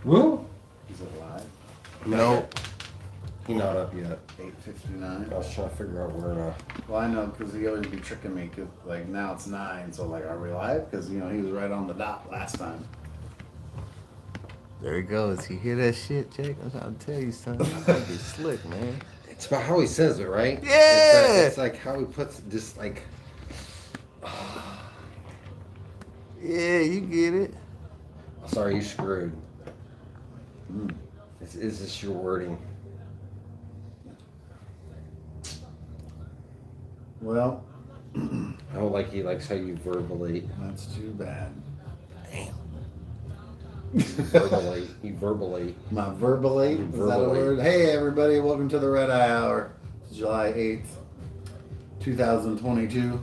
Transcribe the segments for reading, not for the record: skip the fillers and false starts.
Woo? Is it live? No. He's not up yet. 8:59. I was trying to figure out where Well, I know because he always be tricking me. Cause like now it's 9, so like, are we live? Because he was right on the dot last time. There he goes. You hear that shit, Jake? I'm trying to tell you something. You gotta be slick, man. It's about how he says it, right? Yeah. It's like how he puts just like. Yeah, you get it. Sorry, you screwed. Mm. Is this your wording? Well, I don't like he likes how you verbally. that's too bad. Damn. You verbally. My verbally, is that a Verbally. word? Hey everybody, welcome to the Red Eye Hour. It's July 8th, 2022.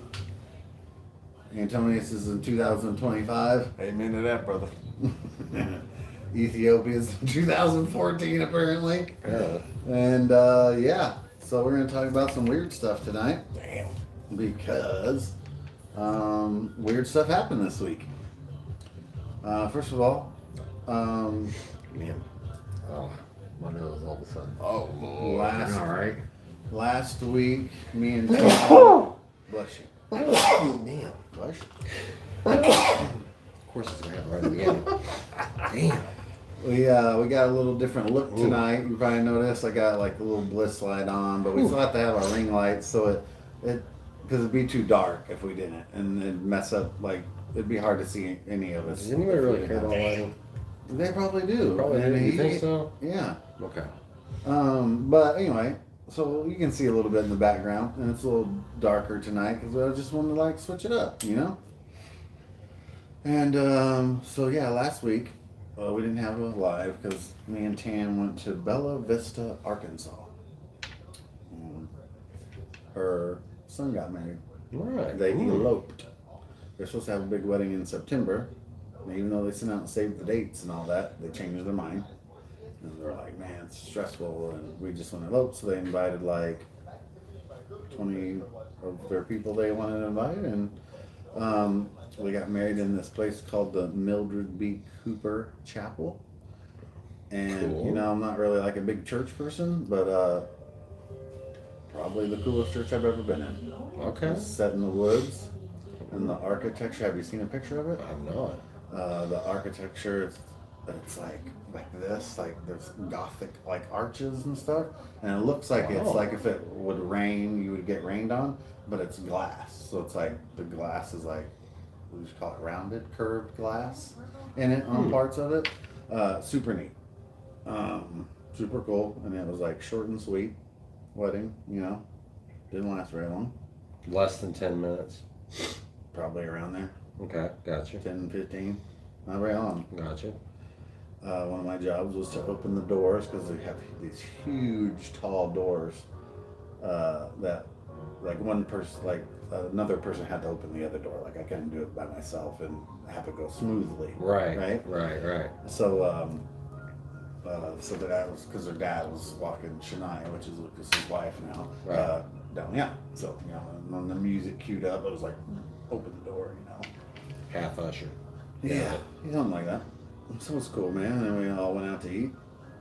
Antonius is in 2025. Amen to that, brother. Ethiopia's in 2014 apparently. Yeah. And yeah, so we're going to talk about some weird stuff tonight. Damn. Because weird stuff happened this week. First of all, Man. Oh, my nose all of a sudden. Oh, Lord. Last- All right. last week, me and Tom, bless you. Oh, man. Bless you. Of course it's going to happen right at the end. Damn. We got a little different look tonight. You probably noticed I got like a little bliss light on, but we still have to have our ring light, so it because it'd be too dark if we didn't, and it'd mess up, like it'd be hard to see any of us. Does anybody really care about lighting? They probably do. Probably And do. You he- think so? Yeah. Okay. But anyway, so you can see a little bit in the background, and it's a little darker tonight because I just wanted to like switch it up, you know. And so yeah, last week we didn't have it live because me and Tam went to Bella Vista, Arkansas. Her son got married. All right. They Ooh. eloped. They're supposed to have a big wedding in September. And even though they sent out and saved the dates and all that, they changed their mind. And they're like, man, it's stressful, and we just want to elope. So they invited like 20 of their people they wanted to invite, and we got married in this place called the Mildred B. Cooper Chapel. And Cool. you know, I'm not really like a big church person, but probably the coolest church I've ever been in. Okay. It's set in the woods, and the architecture. Have you seen a picture of it? I'm not. The architecture, it's like this, like there's Gothic like arches and stuff, and it looks like it's Wow. like if it would rain, you would get rained on, but it's glass, so it's like the glass is like, we just call it rounded, curved glass in it on parts of it. Super neat, super cool, and it was like short and sweet wedding, you know, didn't last very long, Less than 10 minutes. probably around there, Okay. Gotcha. 10, 15, not very long. Gotcha. One of my jobs was to open the doors because they have these huge, tall doors that, like one person, like another person had to open the other door. Like I couldn't do it by myself and have it go smoothly. Right. Right. Right. So, so that was because her dad was walking Shania, which is Lucas's wife now, Right. down. Yeah. So you know, and when the music queued up, it was like, open the door, you know. Half usher. Yeah, something like that. So it's cool, man. And then we all went out to eat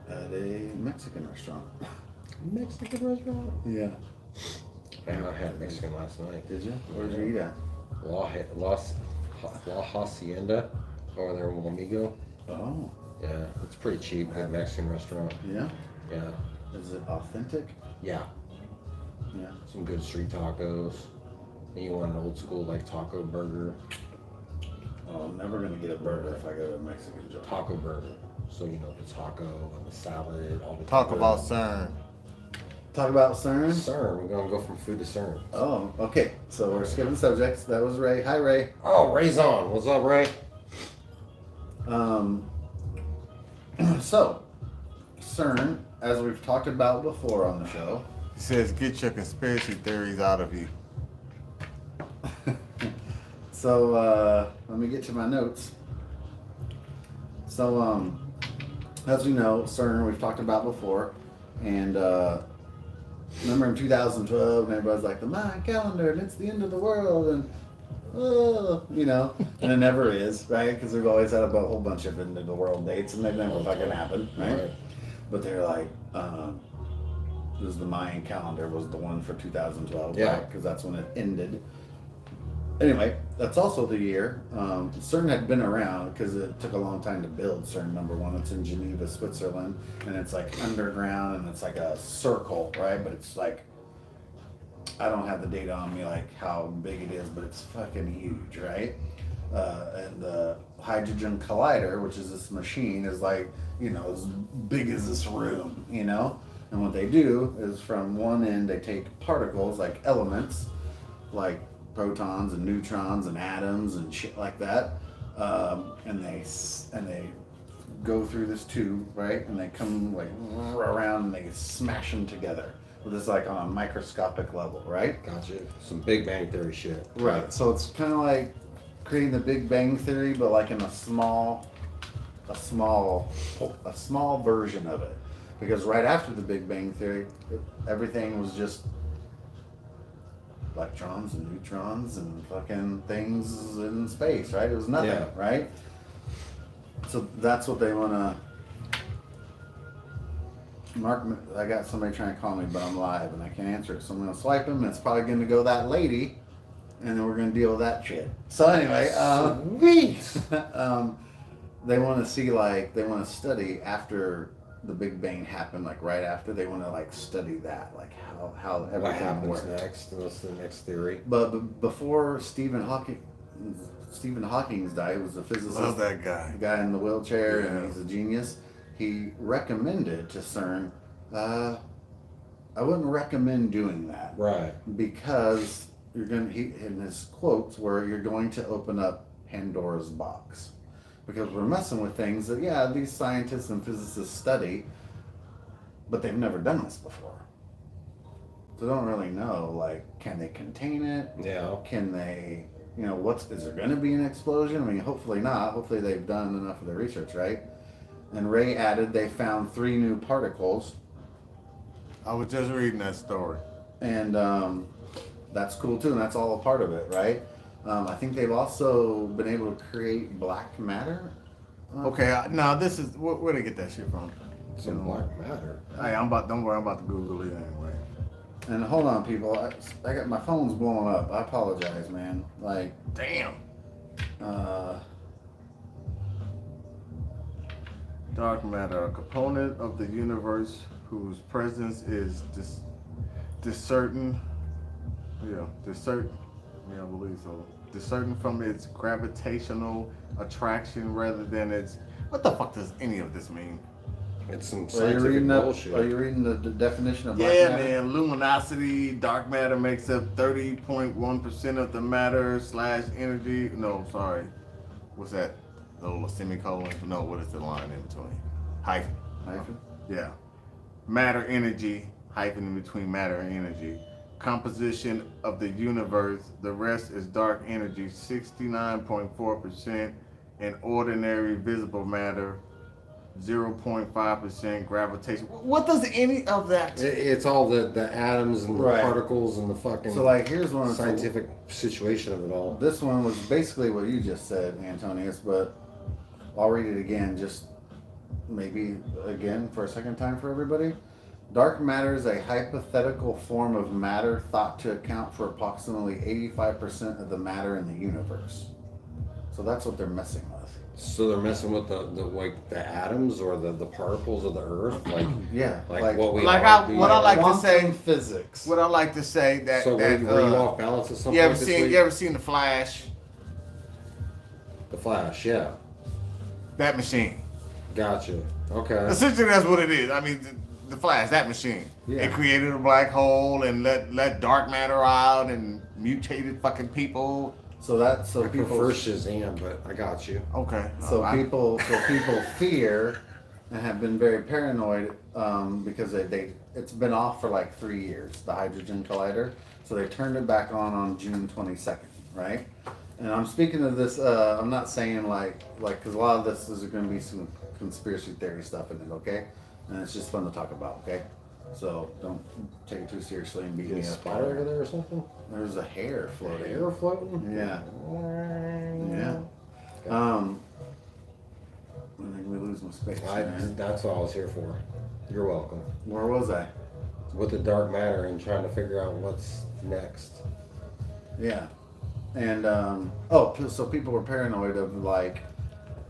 at a Mexican restaurant. Mexican restaurant? Yeah. I had Mexican last night. Did you? Where did you eat at? La Hacienda over there in Wamigo. Oh, Yeah, it's pretty cheap. Good Mexican restaurant. yeah. Yeah. Is it authentic? Yeah. Yeah. Some good street tacos. And you want an old school like taco burger. Oh, I'm never gonna get a burger if I go to a Mexican joint. Taco burger. So you know the taco and the salad, all the Talk taco. about CERN. Talk about CERN. CERN. We're gonna go from food to CERN. Oh, okay. So we're skipping subjects. That was Ray. Hi, Ray. Oh, Ray's on. What's up, Ray? So CERN, as we've talked about before on the show. He says, get your conspiracy theories out of you. So let me get to my notes. So as we know, CERN we've talked about before, and remember in 2012, and everybody's like the Mayan calendar, and it's the end of the world, and you know, and it never is, right? Because we've always had a whole bunch of end of the world dates, and they've never fucking happened, right? But they're like, it was the Mayan calendar was the one for 2012, Yeah. right? Because that's when it ended. Anyway, that's also the year. CERN had been around because it took a long time to build CERN number one. It's in Geneva, Switzerland, and it's like underground and it's like a circle, right? But it's like, I don't have the data on me like how big it is, but it's fucking huge, right? And the Hydrogen Collider, which is this machine, is like, you know, as big as this room, you know? And what they do is from one end, they take particles like elements, like protons and neutrons and atoms and shit like that, and they go through this tube, right? And they come like around and they smash them together. But it's like on a microscopic level, right? Gotcha. Some Big Bang Theory shit. Right. So it's kind of like creating the Big Bang Theory, but like in a small version of it. Because right after the Big Bang Theory, everything was just electrons and neutrons and fucking things in space, right? It was nothing, right? So that's what they want to. Mark, I got somebody trying to call me, but I'm live and I can't answer it. So I'm going to swipe him, and it's probably going to go that lady, and then we're going to deal with that shit. So anyway, they want to see, like, they want to study after the Big Bang happened, like right after. They want to like study that, like how everything What happens works. next? What's the next theory? But before Stephen Hawking's died, he was a physicist. Love that guy. The guy in the wheelchair, and he's a genius. He recommended to CERN, I wouldn't recommend doing that. Right. Because you're going to, in his quotes were, you're going to open up Pandora's box. Because we're messing with things that, yeah, these scientists and physicists study, but they've never done this before. So they don't really know, like, can they contain it? Yeah. Can they, you know, is there going to be an explosion? I mean, hopefully not. Hopefully they've done enough of their research, right? And Ray added they found 3 new particles. I was just reading that story. And that's cool too, and that's all a part of it, right? I think they've also been able to create black matter. Okay, now this is where they get that shit from. Some black matter. Hey, don't worry, I'm about to Google it anyway. And hold on, people, I got my phone's blowing up. I apologize, man. Like, Damn. Dark matter, a component of the universe whose presence is discertain. Yeah, I believe so. Discertain from its gravitational attraction rather than its. What the fuck does any of this mean? It's some Are you scientific reading that? bullshit. Are you reading the definition of black Yeah, matter? man. Luminosity, dark matter makes up 30.1% of the matter / energy. No, sorry. What's that? Little semicolon? No, what is the line in between? Hyphen. Hyphen? Yeah. Matter, energy, hyphen in between matter and energy. Composition of the universe. The rest is dark energy, 69.4%, and ordinary visible matter, 0.5% gravitation. What does any of that? It's all the atoms and the Right. particles and the fucking So, like, here's one. scientific situation of it all. This one was basically what you just said, Antonius, but I'll read it again, just maybe again for a second time for everybody. Dark matter is a hypothetical form of matter thought to account for approximately 85% of the matter in the universe. So that's what they're messing with. So they're messing with the atoms or the particles of the earth, like Yeah, like what we like are. what I like to quantum say. physics. What I like to say that. So that, were you off balance at some you point ever this seen? week? You ever seen the Flash? The Flash, yeah. That machine. Gotcha. Okay. Essentially, that's what it is. I mean, the Flash, that machine. Yeah. It created a black hole and let dark matter out and mutated fucking people. So I people prefer Shazam, but I got you. Okay. people fear and have been very paranoid because it's been off for like 3 years, the Hydrogen Collider. So they turned it back on June 22nd, right? And I'm speaking of this. I'm not saying like because a lot of this is going to be some conspiracy theory stuff in it, okay? And it's just fun to talk about, okay? So don't take it too seriously and beat You me get a up. spider over there or something? There's a hair floating. Air floating? Yeah. Yeah. I think we lose my space. man. That's what I was here for. You're welcome. Where was I? With the dark matter and trying to figure out what's next. Yeah. And so people were paranoid of like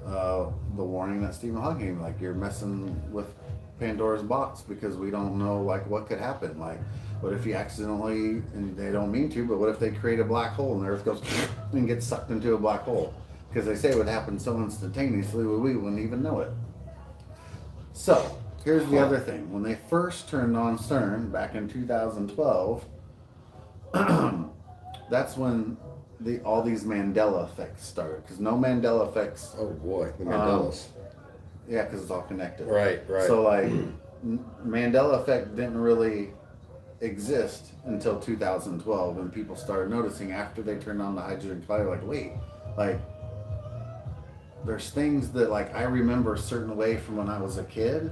the warning that Stephen Hawking, like, you're messing with Pandora's box because we don't know like what could happen. Like, what if you accidentally, and they don't mean to, but what if they create a black hole and the Earth goes and gets sucked into a black hole? Because they say it would happen so instantaneously we wouldn't even know it. So here's the other thing: when they first turned on CERN back in 2012, that's when all these Mandela effects started. Because no Mandela effects. Oh boy, the Mandelas. Yeah, because it's all connected. Right. So like, Mandela effect didn't really exist until 2012 when people started noticing after they turned on the hydrogen collider. Like, wait, like, there's things that like I remember a certain way from when I was a kid,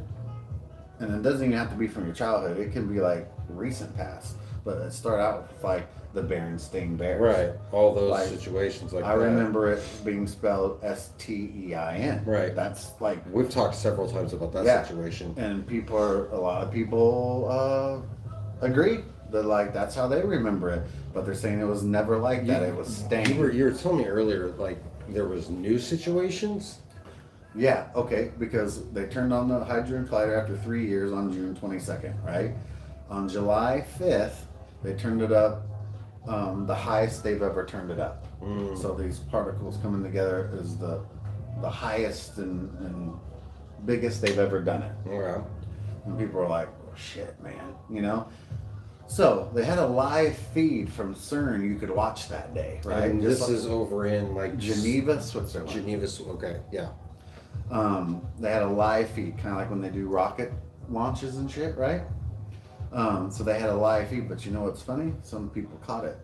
and it doesn't even have to be from your childhood. It can be like recent past, but it started out with like the Berenstain Bears. Right. All those Like, situations like I that. remember it being spelled Stein. Right. That's like, We've talked several times about that situation. and a lot of people agree that like that's how they remember it, but they're saying it was never like that. It was stained. You were telling me earlier, like, there was new situations? Yeah, okay, because they turned on the hydrogen collider after 3 years on June 22nd, right? On July 5th, they turned it up, the highest they've ever turned it up. So these particles coming together is the highest and biggest they've ever done it. Yeah. And people were like, oh, shit, man, you know? So they had a live feed from CERN you could watch that day, right? And Just this like is over in like Geneva, Switzerland. Okay, yeah. They had a live feed, kind of like when they do rocket launches and shit, right? So they had a live feed, but you know what's funny? Some people caught it.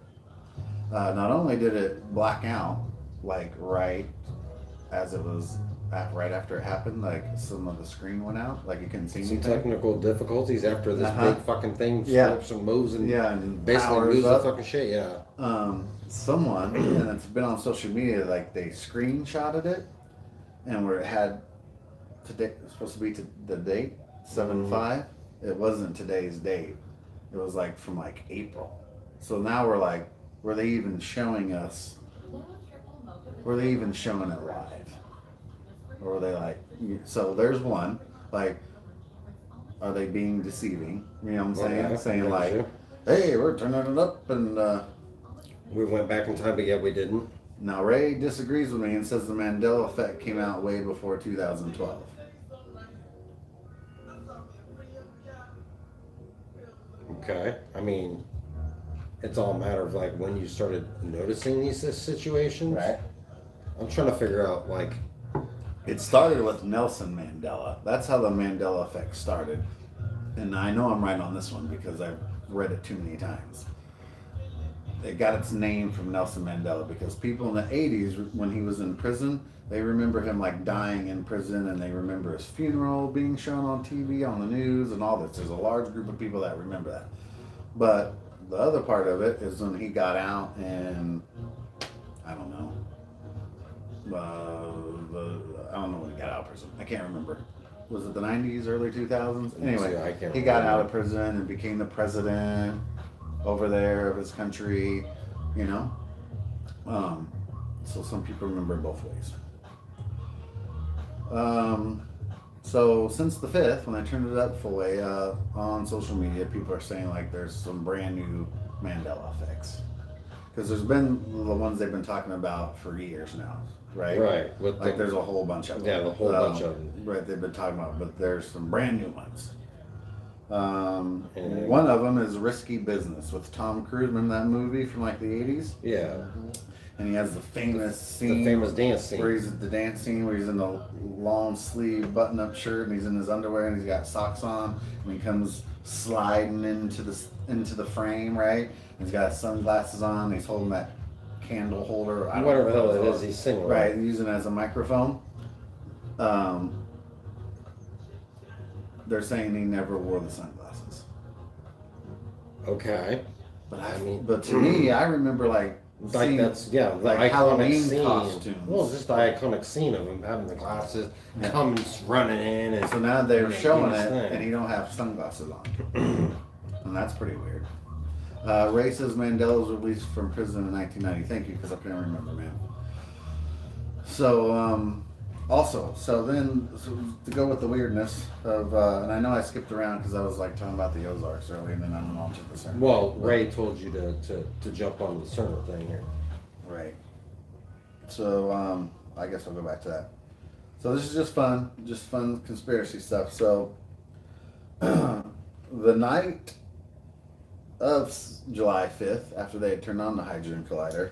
Not only did it black out, like right as it was, right after it happened, like some of the screen went out, like you couldn't see Some anything. technical difficulties after this big fucking thing flips and moves and and basically powers moves up. the fucking shit, yeah. Someone, and it's been on social media, like they screenshotted it, and where it had today, it was supposed to be the date 7/5. It wasn't today's date. It was like from like April. So now we're like, were they even showing us? Were they even showing it live? Or were they like? So there's one. Like, are they being deceiving? You know what I'm saying? Yeah, Saying I like, do. hey, we're turning it up, and We went back in time, but yet we didn't. now Ray disagrees with me and says the Mandela effect came out way before 2012. Okay. I mean, it's all a matter of like when you started noticing these situations. Right. I'm trying to figure out like, It started with Nelson Mandela. That's how the Mandela effect started. And I know I'm right on this one because I've read it too many times. It got its name from Nelson Mandela because people in the 80s, when he was in prison, they remember him like dying in prison, and they remember his funeral being shown on TV, on the news, and all this. There's a large group of people that remember that. But the other part of it is when he got out, and I don't know. I don't know when he got out of prison. I can't remember. Was it the 90s, early 2000s? Anyway, I can't he got remember. out of prison and became the president over there of his country, you know? So some people remember it both ways. So since the 5th, when I turned it up full way on social media, people are saying like there's some brand new Mandela effects. Because there's been the ones they've been talking about for years now, right? right. With Like there's a whole bunch of them. Yeah, the whole bunch of them. Right, they've been talking about, but there's some brand new ones. And- One of them is Risky Business with Tom Cruise. Remember that movie from like the 80s? Yeah. And he has the famous scene. The famous dance scene. Where he's at the dance scene where he's in the long sleeve button up shirt and he's in his underwear and he's got socks on and he comes sliding into the frame, right? He's got sunglasses on, he's holding that candle holder. I don't Whatever know the hell what it it's is, called. he's singing. Right, using it as a microphone. They're saying he never wore the sunglasses. Okay. But to me, I remember like seeing, that's the like iconic Halloween scene. costumes. Well, just the iconic scene of him having the glasses, Yeah. comes running in, and So now they're Yeah, showing his it, thing. and he don't have sunglasses on, and that's pretty weird. Ray says Mandela was released from prison in 1990. Thank you, because I can't remember, man. So, so to go with the weirdness of, and I know I skipped around because I was like talking about the Ozarks earlier, and then I'm on to the CERN. well, Ray told you to jump on the CERN thing here. Right. So, I guess I'll go back to that. So this is just fun conspiracy stuff. So, the night of July 5th, after they had turned on the Hydrogen Collider,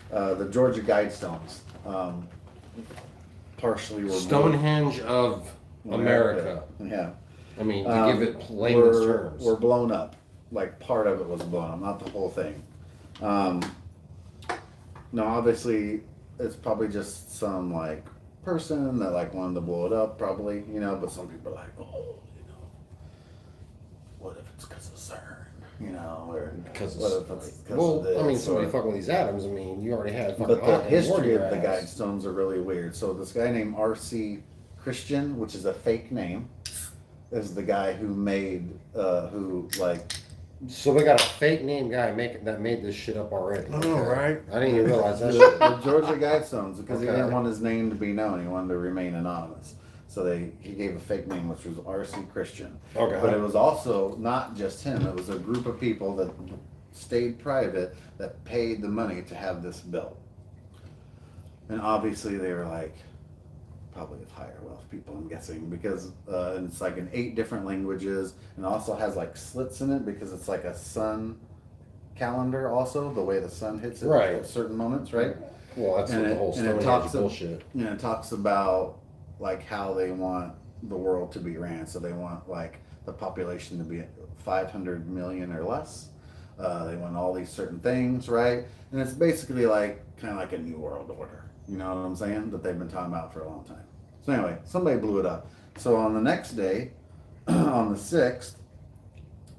the Georgia Guidestones partially were Stonehenge of America. Yeah. I mean, to give it layman's terms. were blown up. Like part of it was blown up, not the whole thing. Now, obviously, it's probably just some like person that like wanted to blow it up, probably, you know. But some people are like, oh, you know, what if it's because of CERN, you know, or Because what if it's because well, of this? I mean, somebody or- fucking with these atoms. I mean, you already had fucking. But the Hawking history warning of the your ass. Guidestones are really weird. So this guy named R.C. Christian, which is a fake name, is the guy who made, So we got a fake name guy that made this shit up already. I know, right? I didn't even realize that. the shit. Georgia Guidestones, because he Okay. didn't want his name to be known. He wanted to remain anonymous. So he gave a fake name, which was R.C. Christian. Okay. But it was also not just him. It was a group of people that stayed private that paid the money to have this built. And obviously they were like probably of higher wealth people, I'm guessing, because and it's like in 8 different languages, and also has like slits in it because it's like a sun calendar. Also, the way the sun hits it Right. at certain moments, right? Well, that's And what the it- whole and it Stonehenge talks of- bullshit. You know, it talks about like how they want the world to be ran. So they want like the population to be 500 million or less. They want all these certain things, right? And it's basically like kind of like a new world order. You know what I'm saying? That they've been talking about for a long time. So anyway, somebody blew it up. So on the next day, on the 6th,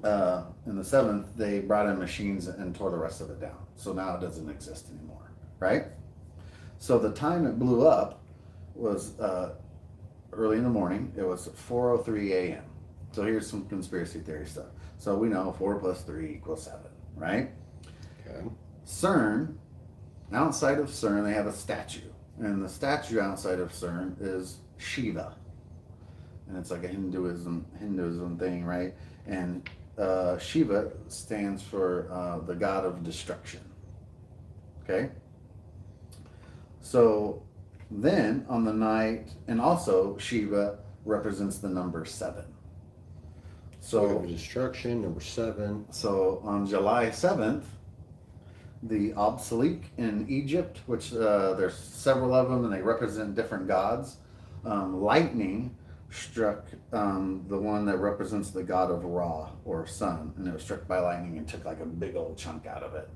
and the 7th, they brought in machines and tore the rest of it down. So now it doesn't exist anymore, right? So the time it blew up was early in the morning. It was 4:03 a.m. So here's some conspiracy theory stuff. So we know 4 plus 3 equals 7, right? Okay. CERN, outside of CERN, they have a statue. And the statue outside of CERN is Shiva. And it's like a Hinduism thing, right? And Shiva stands for the god of destruction. Okay? So then on the night, and also Shiva represents the number 7. So So destruction, number 7. So on July 7th, the obsolete in Egypt, which there's several of them and they represent different gods, lightning struck the one that represents the god of Ra or sun, and it was struck by lightning and took like a big old chunk out of it.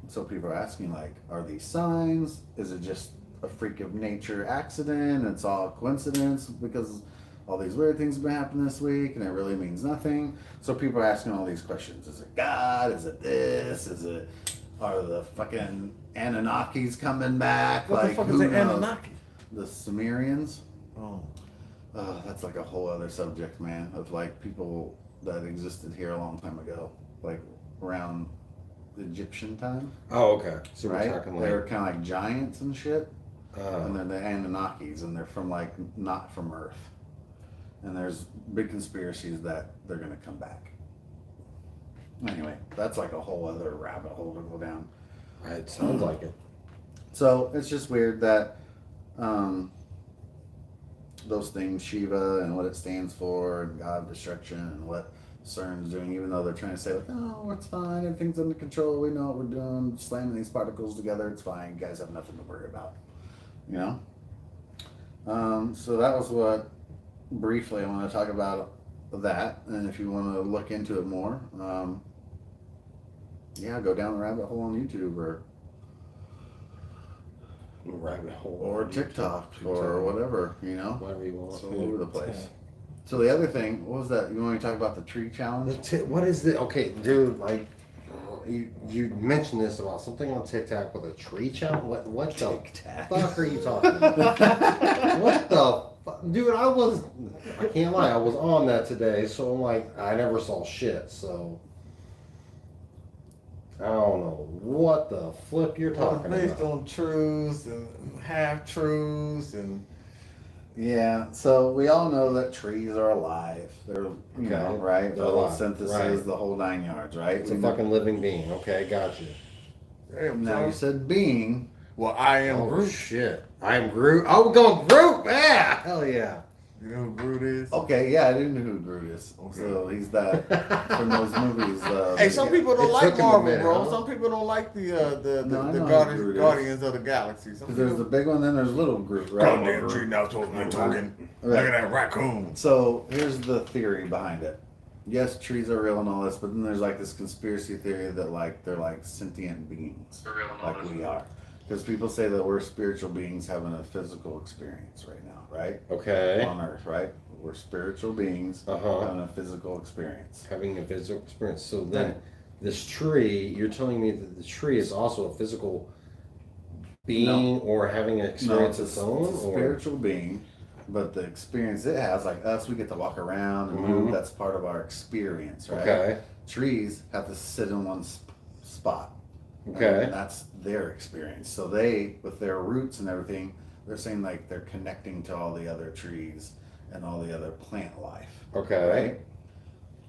So people are asking like, are these signs? Is it just a freak of nature accident? It's all coincidence because all these weird things have been happening this week and it really means nothing. So people are asking all these questions. Is it God? Is it this? Are the fucking Anunnakis coming back? What like, the fuck is who the knows? Anunnaki? The Sumerians? Oh. That's like a whole other subject, man, of like people that existed here a long time ago, like around Egyptian time, Oh, okay. So right? we're talking They were like. kind of like giants and shit. And Uh, they're the Anunnakis, and they're from like not from Earth. And there's big conspiracies that they're gonna come back. Anyway, that's like a whole other rabbit hole to go down. it sounds like it. So it's just weird that those things, Shiva and what it stands for, and God of destruction, and what CERN's doing, even though they're trying to say like, oh, it's fine, everything's under control, we know what we're doing, slamming these particles together, it's fine, you guys have nothing to worry about, you know. So that was what briefly I want to talk about that, and if you want to look into it more, yeah, go down the rabbit hole on YouTube Rabbit hole. or TikTok or whatever, you know. Whatever you want. It's all over the place. So the other thing, what was that? You want to talk about the tree challenge? What is the okay, dude? Like, you mentioned this about something on TikTok with a tree challenge. What the TikTok. fuck are you talking about? What the fuck, dude? I can't lie, I was on that today, so I'm like, I never saw shit. So I don't know what the flip you're talking based about. on truths and half truths and Yeah, so we all know that trees are alive. They're, you know, right? They're alive, Photosynthesis, right. the whole 9 yards, right? It's a fucking living being. Okay, got you. Now you said being. well, I am Oh Groot. shit! I am Groot. Oh, we're going Groot. Yeah, hell yeah. You know who Groot is? Okay, yeah, I didn't know who Groot is. So he's that from those movies. Hey, some people don't It like took him a Marvel, minute, bro. huh? Some people don't like the No, I know who Guardians, Groot is. Guardians of the Galaxy. Some Because there's the people, big one, then there's little Groot, right? goddamn tree now told me talking. Look at that raccoon. So here's the theory behind it. Yes, trees are real and all this, but then there's like this conspiracy theory that like they're like sentient beings, like we are. Because people say that we're spiritual beings having a physical experience right now, right? Okay. On Earth, right? We're spiritual beings Uh-huh. having a physical experience. Having a physical experience. So then, this tree, you're telling me that the tree is also a physical being or having an No, experience it's its a, own? it's a Or? spiritual being, but the experience it has, like us, we get to walk around and move. Mhm. That's part of our experience, right? Okay. Trees have to sit in one spot. Okay. And that's their experience. So they, with their roots and everything, they're saying like they're connecting to all the other trees and all the other plant life. Okay. Right?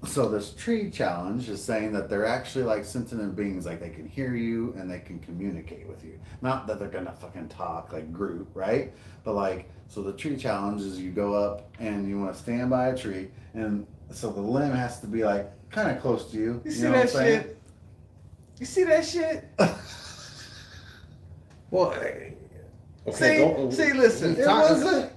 So this tree challenge is saying that they're actually like sentient beings, like they can hear you and they can communicate with you. Not that they're gonna fucking talk like Groot, right? But like, so the tree challenge is you go up and you want to stand by a tree, and so the limb has to be like kind of close to you. You see know what that I'm saying? shit? You see that shit? Well, okay. See, listen.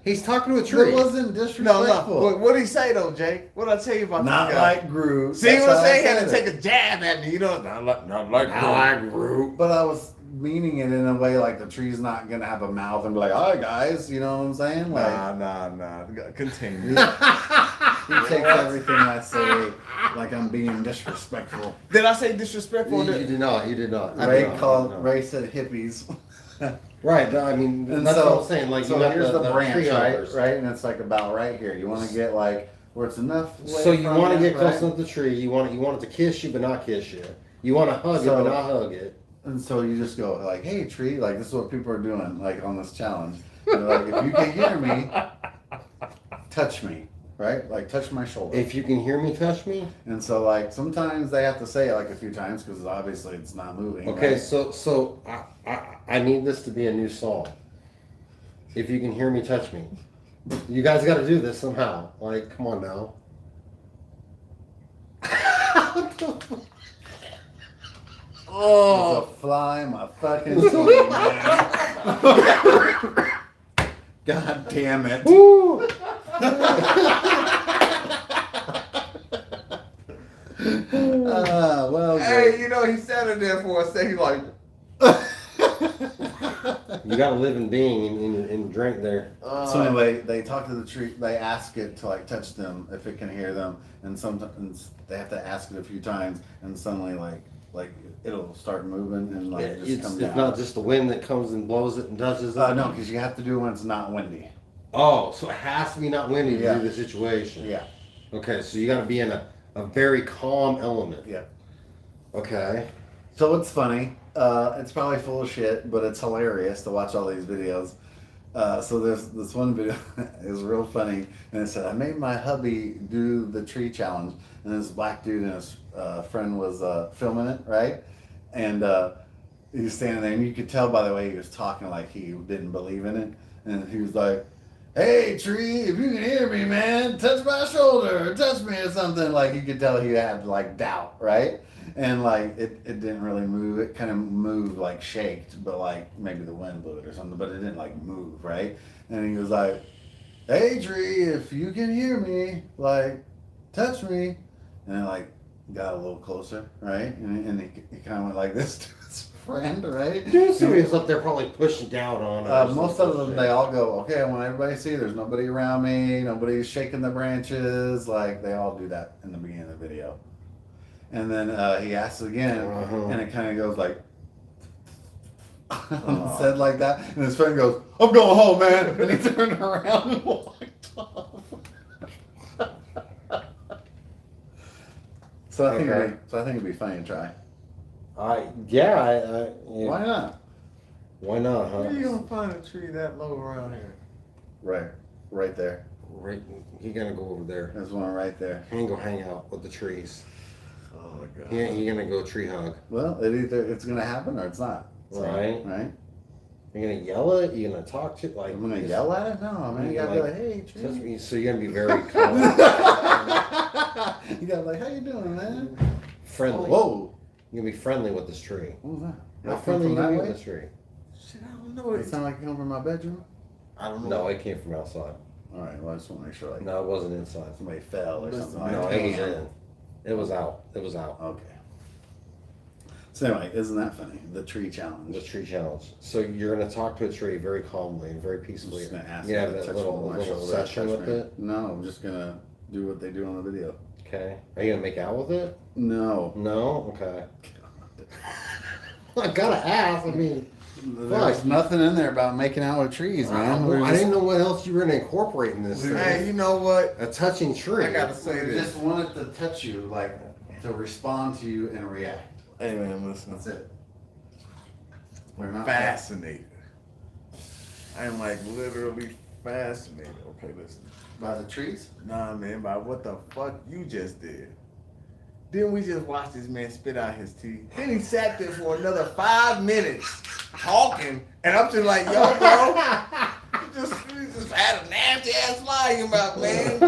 He's talking to a tree. It wasn't No, disrespectful. no. What did he say though, Jake? What did I tell you about Not this guy? like Groot. See That's what how I'm I saying? He had said to it. take a jab at me. You know, not like I Groot. Groot. But I was meaning it in a way like the tree's not gonna have a mouth and be like, "Hi guys," you know what I'm saying? Like Nah. Continue. he takes everything I say like I'm being disrespectful. Did I say disrespectful? You did not. You did not. I Ray did not, called no. Ray said hippies. Right. I mean, And that's so, what I'm saying. Like, so you got here's the branch, tree right? huggers. Right, and it's like about right here. You want to get like where it's enough. away So you from want to it, get close right? enough to the tree. You want it to kiss you, but not kiss you. You want to hug So- it, but not hug it. And so you just go like, "Hey, tree!" Like this is what people are doing, like on this challenge. They're like, "If you can hear me, touch me." Right? Like touch my shoulder. If you can hear me, touch me. And so like sometimes they have to say it like a few times because obviously it's not moving. Okay, right? so I need this to be a new song. If you can hear me, touch me. You guys got to do this somehow. Like, come on now. There's a fly in my fucking sleeve, man. God damn it. Woo! Well, Hey, good. you know, he sat in there for a second. He like, You got a living being in drink there. So anyway, they talk to the tree. They ask it to like touch them if it can hear them, and sometimes they have to ask it a few times, and suddenly like it'll start moving and like just It's come down. not just the wind that comes and blows it and touches it. No, because you have to do it when it's not windy. Oh, so it has to be not windy Yeah. to do the situation. Yeah, Okay, so you got to be in a very calm element. yeah. Okay. So it's funny. It's probably full of shit, but it's hilarious to watch all these videos. So there's this one video is real funny, and it said, "I made my hubby do the tree challenge," and this black dude and his friend was filming it, right? And he was standing there, and you could tell by the way he was talking like he didn't believe in it, and he was like, "Hey tree, if you can hear me, man, touch my shoulder, or touch me or something." Like you could tell he had like doubt, right? And like it didn't really move. It kind of moved like shaked, but like maybe the wind blew it or something, but it didn't like move, right? And he was like, "Hey tree, if you can hear me, like touch me." And it like got a little closer, right? And he kind of went like this to his friend, right? Dude, somebody's up there probably pushing down on us. Most of them, they all go, okay, I want everybody to see there's nobody around me, nobody's shaking the branches. Like, they all do that in the beginning of the video. And then he asks again, and it kind of goes like, said like that. And his friend goes, I'm going home, man. And he turned around and walked off. So I think it'd be funny to try. Yeah. Why not? Why not, huh? Where you gonna find a tree that low around here? Right there. Right, he gonna go over there. There's one right there. He ain't gonna hang out with the trees. Oh my god. He gonna go tree hug. Well, it's gonna happen or it's not. So, Right. Right. You're gonna yell at it. You're gonna talk to it. Like I'm gonna just- yell at it? No, man. You gotta be like, hey, Just tree. me- So you're gonna be very calm, You gotta be like, how you doing, man? friendly. Whoa. You're gonna be friendly with this tree. What was that? How That come friendly from you gonna that be way? with this tree? Shit, I don't know. It sound like it come from my bedroom? I don't know. No, it came from outside. All right, well, I just want to make sure, like, No, it wasn't inside. somebody fell or Listen, something. No, like it was that. in. It was out. It was out. Okay. So anyway, isn't that funny? The tree The challenge. tree challenge. So you're gonna talk to a tree very calmly and very I'm peacefully. just gonna ask You you have to that touch little my shoulder, session touch with me. it. No, I'm just gonna do what they do on the video. Okay. Are you gonna make out with it? No. No. Okay. I gotta ask. I mean, There's nothing in there about making out with trees, man. I didn't know what else you were gonna incorporate in this thing. Hey, you know what? A touching tree. I gotta say We this. just wanted to touch you, like, to respond to you and react. Hey man, listen. That's it. We're not Fascinated. I'm like literally fascinated. Okay, listen. by the trees. Nah, man, by what the fuck you just did. Didn't we just watch this man spit out his teeth? Then he sat there for another 5 minutes talking, and I'm just like, yo, bro, you just had a nasty ass fly in your mouth, man.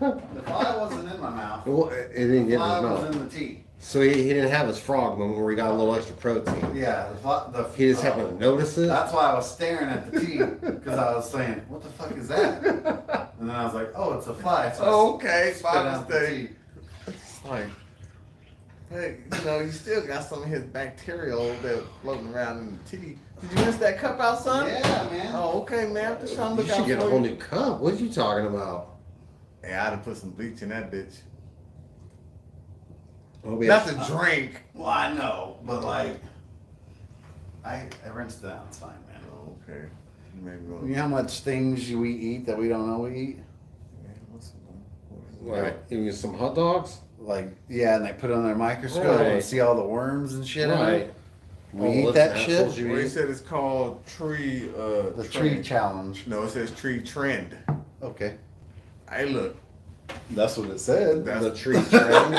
The fly wasn't in my mouth. Well, it didn't The get fly his was mouth. in the teeth. So he didn't have his frog moment where he got a little extra protein. Yeah, He just happened to notice it. That's why I was staring at the teeth because I was saying, "What the fuck is that?" And then I was like, "Oh, it's a fly." So I Oh, okay, spit my out the mistake. teeth. It's like, hey, you know, you still got some of his bacterial that floating around in the teeth. Did you rinse that cup out, son? Yeah, man. Oh, okay, man. I'm just trying to You look should out get a for whole you. new cup. What are you talking about? Hey, I'd have put some bleach in that bitch. Oh, we Not have- to drink. Well, I know, but like, I rinsed it out. It's fine, man. Oh, okay. Maybe You know how much things we eat that we don't know we eat? What, give you some hot dogs? Like, yeah, and they put it on their microscope Right. and see all the worms and shit. in it. Right. We All eat lips that and shit. assholes you Well, he eat? said it's called tree. The tree trend. challenge. No, it says tree trend. Okay, Hey, look. that's what it said. That's- The tree trend.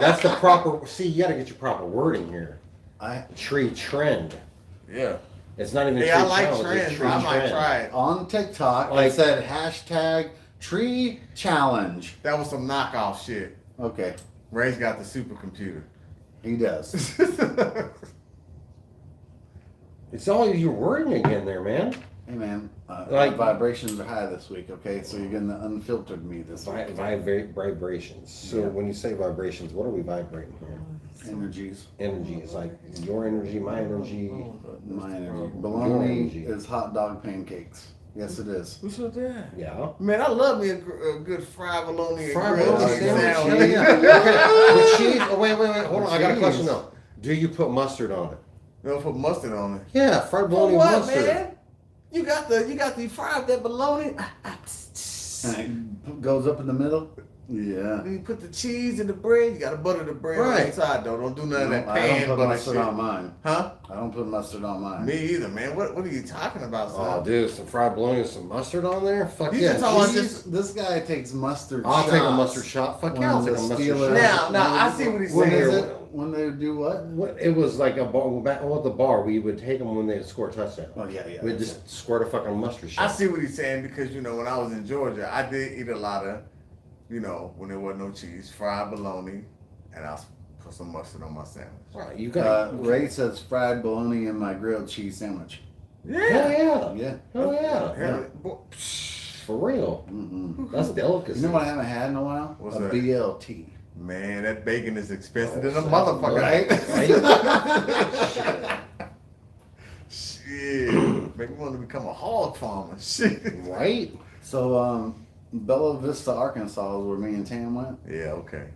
That's the proper. See, you gotta get your proper wording here. I Tree trend. Yeah. It's not even Hey, tree I like challenge, it's trends. tree I might trend. try it. on TikTok. Like- It said hashtag tree challenge. That was some knockoff shit. Okay, Ray's got the supercomputer. he does. It's all your wording again there, man. Hey man, Like- my vibrations are high this week. Okay, so you're getting the unfiltered me this week. Vibrations. So Yeah. when you say vibrations, what are we vibrating here? Energies, Energy. It's like your energy, my energy. my energy. Your Bologna energy. is hot dog pancakes. Yes, it is. Who said that? Yeah. Man, I love me a good fried bologna and Fried grilled bologna chicken sandwich. sandwich. Yeah, yeah. Okay. With cheese. Oh, wait. Hold on. I got a Cheese. question though. Do you put mustard on it? They'll put mustard on it. Yeah, fried For bologna what, mustard. man? You got the fried that bologna. And it goes up in the middle. Yeah. Then you put the cheese in the bread. You gotta butter the bread on Right. the inside though. Don't do none of that I don't pan put butter mustard shit. on mine. Huh? I don't put mustard on mine. Me either, man. What are you talking about, son? Oh, dude, some fried bologna with some mustard on there? Fuck You yeah. just talking about Cheese? This guy takes mustard I'll take a shots. mustard shot. Fuck When yeah, I'll take a the mustard Steelers- shot. Now, I see what he's When saying. is it? When they do what? What, it was like a bar, back at the bar, we would take them when they would score a touchdown. Oh yeah, yeah. We'd just squirt a fucking mustard I shot. see what he's saying because when I was in Georgia, I did eat a lot of, when there wasn't no cheese, fried bologna, and I put some mustard on my sandwich. Right, you got Ray says fried bologna in my grilled cheese sandwich. Hell yeah. Yeah. Hell yeah. Hell, boy, For real. Mm-mm. That's delicacy. You know what I haven't had in a while? What's a that? BLT. man, that bacon is expensive Oh, than a motherfucker. right? Yeah, make me want to become a hog farmer. Shit. Right? So, Bella Vista, Arkansas is where me and Tam went. Yeah, okay.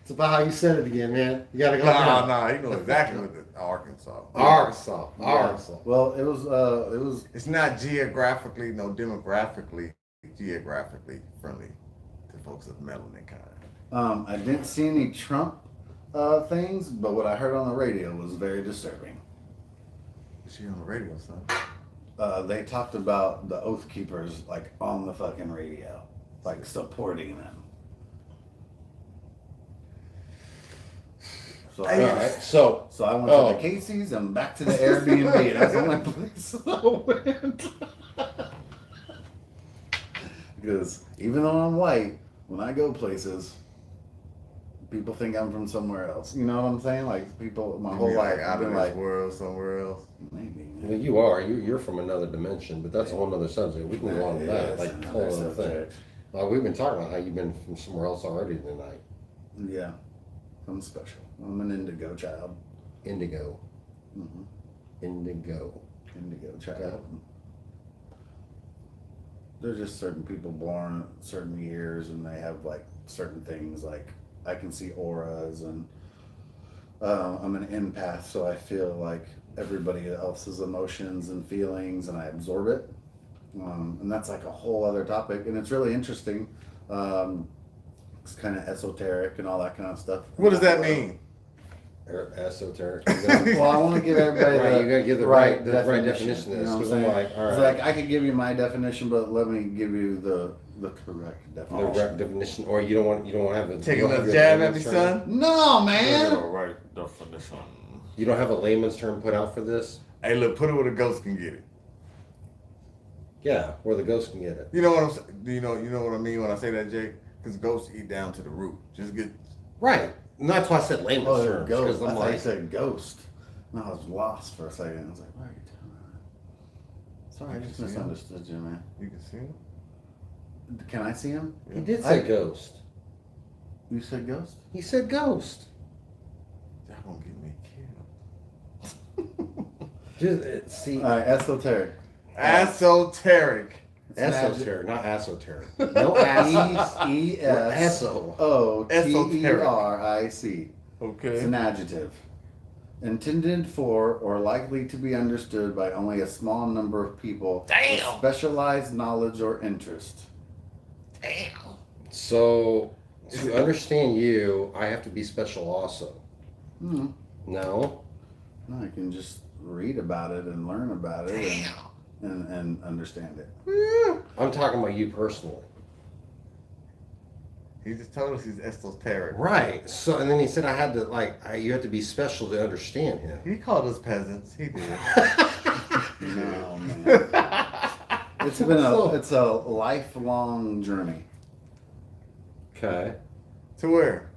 It's about how you said it again, man. You gotta go. Nah, you know exactly what the Arkansas. Arkansas. Well, it was. It's not geographically, no, demographically, geographically friendly to folks of melanin kind. I didn't see any Trump things, but what I heard on the radio was very disturbing. Is she on the radio, son? They talked about the Oath Keepers like on the fucking radio, like supporting them. So All right. So So I went to the Casey's and back to the Airbnb. That's the only place I went. Because even though I'm white, when I go places, people think I'm from somewhere else. You know what I'm saying? Like people, my whole life, like out I've of been this like, world, somewhere else. maybe. well, you are. You're from another dimension, but that's a whole other subject. We can go on to that. Like a whole other thing. We've been talking about how you've been from somewhere else already tonight. Yeah, I'm special. I'm an indigo child. Indigo. Mm-hmm. Indigo. Indigo child. There's just certain people born at certain years and they have like certain things, like I can see auras, and I'm an empath, so I feel like everybody else's emotions and feelings and I absorb it. And that's like a whole other topic, and it's really interesting. It's kind of esoteric and all that kind of stuff. What does that mean? Esoteric. Well, I want to give everybody Right, you gotta give the right definition of You this. know what I'm 'Cause saying? I'm like, all It's right. like I could give you my definition, but let me give you the correct The definition. right definition, or you don't want to have a Take you a don't have little your jab at layman's me, term? son. No, man. Right definition. You don't have a layman's term put out for this? Hey, look, put it where the ghost can get it. Yeah, where the ghost can get it. You know what I'm saying? Do you know what I mean when I say that, Jake? Because ghosts eat down to the root. Just get. Right. And that's why I said layman's Oh, terms. ghost. Because I I'm thought you like, said ghost. No, I was lost for a second. I was like, why are you doing that? Sorry, I just See him? misunderstood you, man. You can see him. Can I see him? he did say I- ghost. You said ghost? He said ghost. Y'all gonna get me killed. Just see, All right, esoteric. Esoteric. esoteric, not esoteric. No ass. E-S. Eso. O-T-E-R-I-C. Okay. It's an adjective. Intended for or likely to be understood by only a small number of people with specialized knowledge or interest. So to understand you, I have to be special also. Hmm. No. No, you can just read about it and learn about it and understand it. I'm talking about you personally. He just told us he's esoteric. Right. So, and then he said I had to you have to be special to understand him. He called us peasants. He did. No, man. It's a lifelong journey Okay. To where?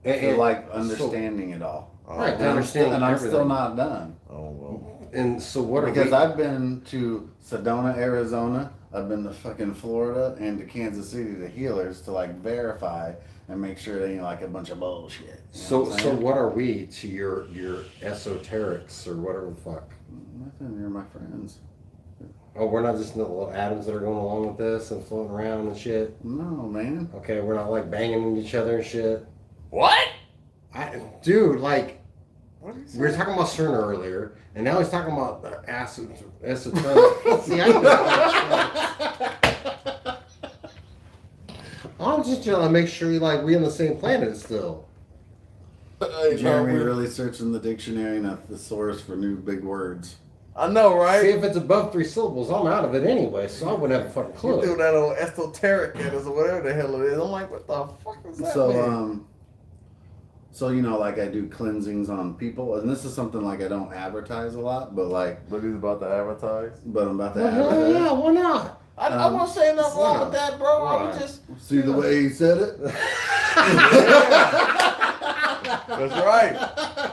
to like understanding it all. Right. And To understand I'm everything. still not done. Oh well. And so what are Because we? I've been to Sedona, Arizona. I've been to fucking Florida and to Kansas City to healers to like verify and make sure they ain't like a bunch of bullshit. You know So what I'm saying? what are we to your esoterics or whatever the fuck? Nothing. You're my friends. Oh, we're not just little atoms that are going along with this and floating around and shit. No, man. Okay, we're not like banging into each other and shit. What? Dude, like What did he we were say? talking about CERN earlier, and now he's talking about esoteric. See, I'm just trying to make sure we on the same planet still. Jeremy really searching the dictionary and a thesaurus for new big words. I know, See, right? if it's above 3 syllables, I'm out of it anyway, so I wouldn't have a fucking You threw clue. that old esoteric at us or whatever the hell it is. I'm like, what the fuck is that? mean? So you know, like I do cleansings on people, and this is something like I don't advertise a lot, but But he's about to advertise. I'm about to Well, hell advertise. yeah, why not? I won't say nothing wrong with that, bro. I was Right. just. See the way he said it? That's right.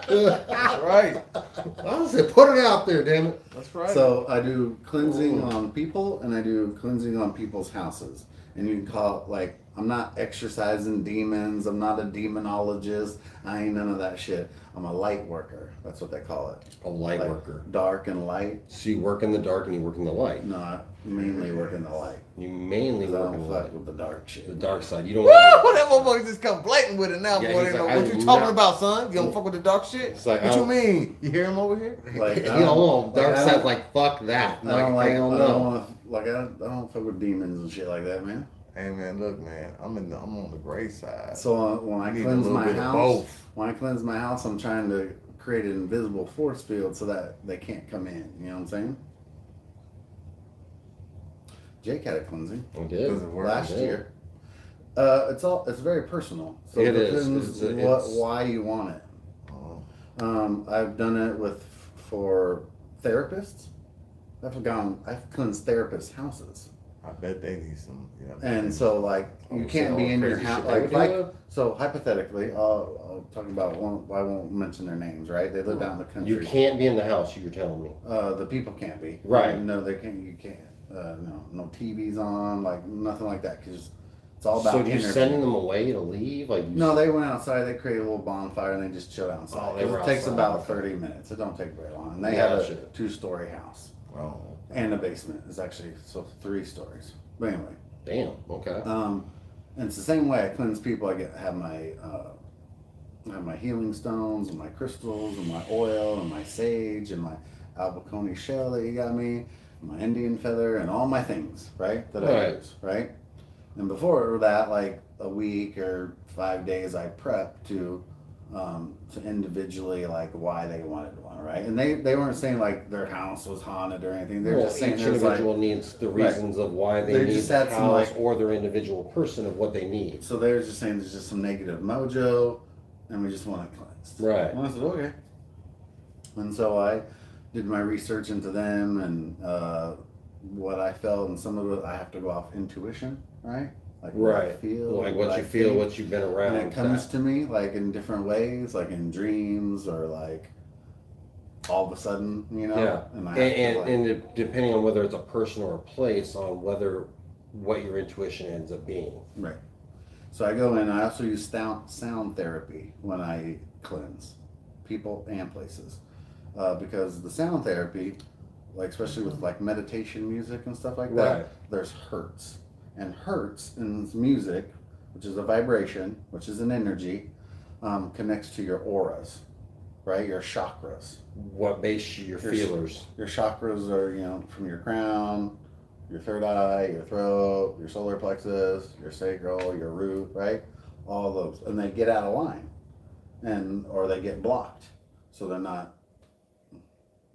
That's right. I said, put it out there, damn it. That's right. So I do cleansing on people, and I do cleansing on people's houses, and you can call it like I'm not exorcising demons. I'm not a demonologist. I ain't none of that shit. I'm a light worker. That's what they call it. A light Like, worker. Dark and light. So you work in the dark and you work in the light. No, I mainly work in the light. You mainly 'Cause I work in don't the fuck light. with the dark shit. The dark side. You don't Woo! want That motherfucker just come blatant with it now, Yeah, boy. he's They know like, what I'm you talking not- about, son? You don't fuck with the dark shit? It's like, what you I- mean? You hear him over here? Like, you know, dark I side's don't- like, fuck that. I don't Like, like. hell I no. don't want to. Like, I don't fuck with demons and shit like that, man. Hey man, look man, I'm on the gray side. So when I You need a cleanse little my bit of house, both. when I cleanse my house, I'm trying to create an invisible force field so that they can't come in. You know what I'm saying? Jake had a cleansing I did. Does it work? last Yeah. year. It's very personal. So It it is. depends It's- why you want it. Oh. I've done it for therapists. I've cleansed therapists' houses. I bet they need some. Yeah, And so, like, Oh, you see can't all be the in your crazy house. shit they would Like, do? so hypothetically, I'll talk about one. I won't mention their names, right? They live out in the country. You can't be in the house, you're telling me. The people can't be. Right. No, they can't. You can't. No TVs on, like nothing like that, because it's all about. So you're energy. sending them away to leave? Like you No, they went outside. They created a little bonfire and they just chilled outside. Oh, they were It takes outside, about okay. 30 minutes. It don't take very long. And they have Gotcha. a 2-story house Oh. and a basement. It's actually 3 stories. But anyway. Damn, okay. And it's the same way I cleanse people. I have my healing stones and my crystals and my oil and my sage and my albacone shell that you got me, and my Indian feather and all my things, right? That I Right. use, right? And before that, like a week or 5 days, I prep to individually like why they wanted one, right? And they weren't saying like their house was haunted or anything. They're Well, just saying each there's like. individual needs the reasons of why they They need just the had some, house like- or their individual person of what they need. So they were just saying there's just some negative mojo, and we just want it cleansed. Right. And I said, okay. And so I did my research into them and what I felt, and some of it I have to go off intuition, right? Like what I Right. feel, Like what I you feel, think. what you've been around. And it comes that. to me like in different ways, like in dreams or like all of a sudden, you know. Yeah. And, I And, have to, and depending on whether it's a person or a place, on whether what your intuition ends up being. right. So I go in. I also use sound therapy when I cleanse people and places, because the sound therapy, like especially with like meditation music and stuff like that, Right. there's hertz, and hertz in music, which is a vibration, which is an energy, connects to your auras, right? Your chakras. What base your Your- feelers. Your chakras are, from your crown, your third eye, your throat, your solar plexus, your sacral, your root, right? All those. And they get out of line or they get blocked. So they're not,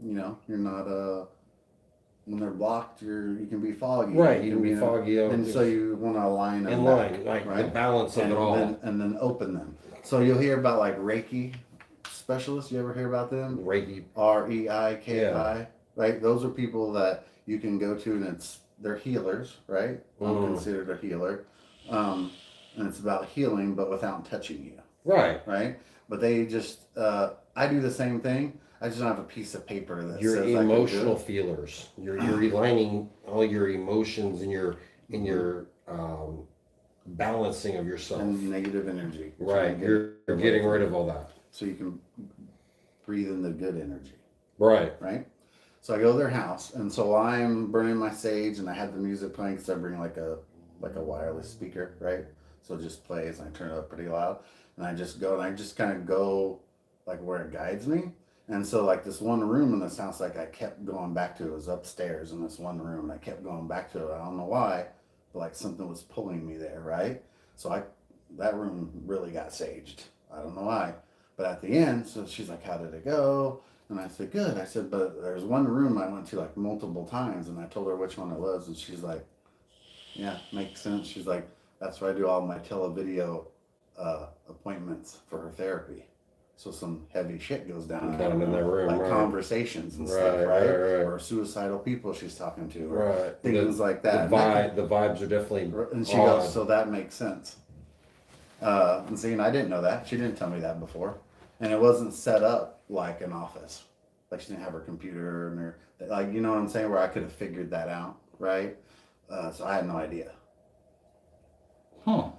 you're not, when they're blocked, you can be foggy. Right, you can be foggy. And so you want to align them in back, line, like the right? balance of And it all. then open them. So you'll hear about like Reiki specialists. You ever hear about them? Reiki. REIKI, right? Those are people that you can go to, and they're healers, right? I'm Mm. considered a healer, and it's about healing, but without touching you, Right. right? But they just, I do the same thing. I just don't have a piece of paper that Your says I can do emotional it. feelers. You're aligning all your emotions and your balancing of yourself. And negative energy. Right. You're getting rid of all that. So you can breathe in the good energy. Right. Right? So I go to their house, and so I'm burning my sage, and I have the music playing because I bring like a wireless speaker, right? So it just plays, and I turn it up pretty loud, and I just go, and I just kind of go like where it guides me. And so like this one room in this house, like I kept going back to, it was upstairs in this one room, and I kept going back to it. I don't know why, but like something was pulling me there, right? So that room really got saged. I don't know why. But at the end, so she's like, how did it go? And I said, good. I said, but there's one room I went to like multiple times, and I told her which one it was, and she's like, yeah, makes sense. She's like, that's where I do all my televideo appointments for her therapy. So some heavy shit goes down Down in that room, like right. conversations and stuff, Right, right? right. Or suicidal people she's talking to, or Right. things like that. The vibes are definitely. And she on. goes, so that makes sense. And see, and I didn't know that. She didn't tell me that before. And it wasn't set up like an office. Like she didn't have her computer and her, like, you know what I'm saying? Where I could have figured that out, right? So I had no idea. Huh.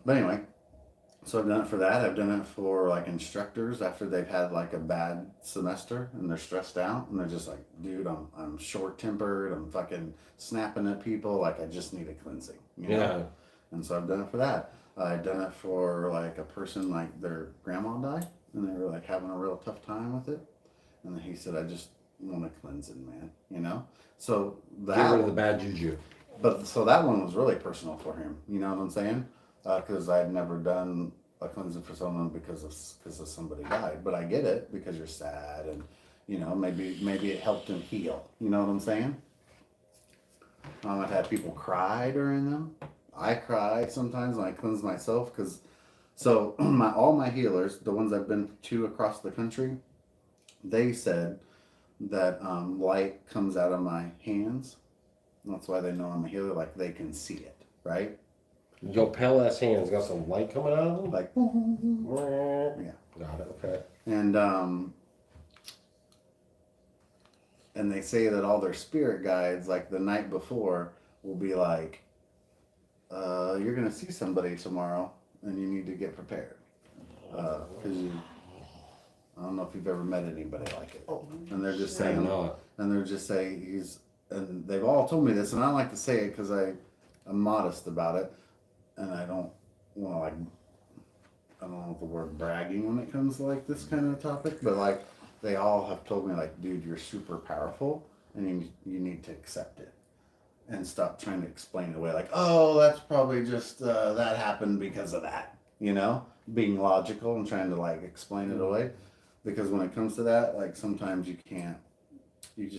But anyway, so I've done it for that. I've done it for like instructors after they've had like a bad semester and they're stressed out and they're just like, dude, I'm short tempered. I'm fucking snapping at people. Like I just need a cleansing. You know? Yeah. And so I've done it for that. I've done it for like a person like their grandma died and they were like having a real tough time with it. And then he said, I just want a cleansing, man. You know? So Get that rid of the bad juju. but so that one was really personal for him. You know what I'm saying? Because I'd never done a cleansing for someone because of somebody died. But I get it because you're sad and you know maybe it helped him heal. You know what I'm saying? I've had people cry during them. I cry sometimes when I cleanse myself because so all my healers, the ones I've been to across the country, they said that light comes out of my hands. That's why they know I'm a healer. Like they can see it, right? Your pale ass hands got some light coming out of them? Like Yeah. yeah. Got it, okay. And they say that all their spirit guides, like the night before, will be like, "You're gonna see somebody tomorrow, and you need to get prepared." Because I don't know if you've ever met anybody like it, and they're just saying, and they're just saying and they've all told me this, and I don't like to say it because I'm modest about it, and I don't want to like, I don't know the word bragging when it comes to like this kind of topic, but like they all have told me like, dude, you're super powerful, and you need to accept it, and stop trying to explain it away like, oh, that's probably just that happened because of that, you know, being logical and trying to like explain it away, because when it comes to that, like sometimes you can't. It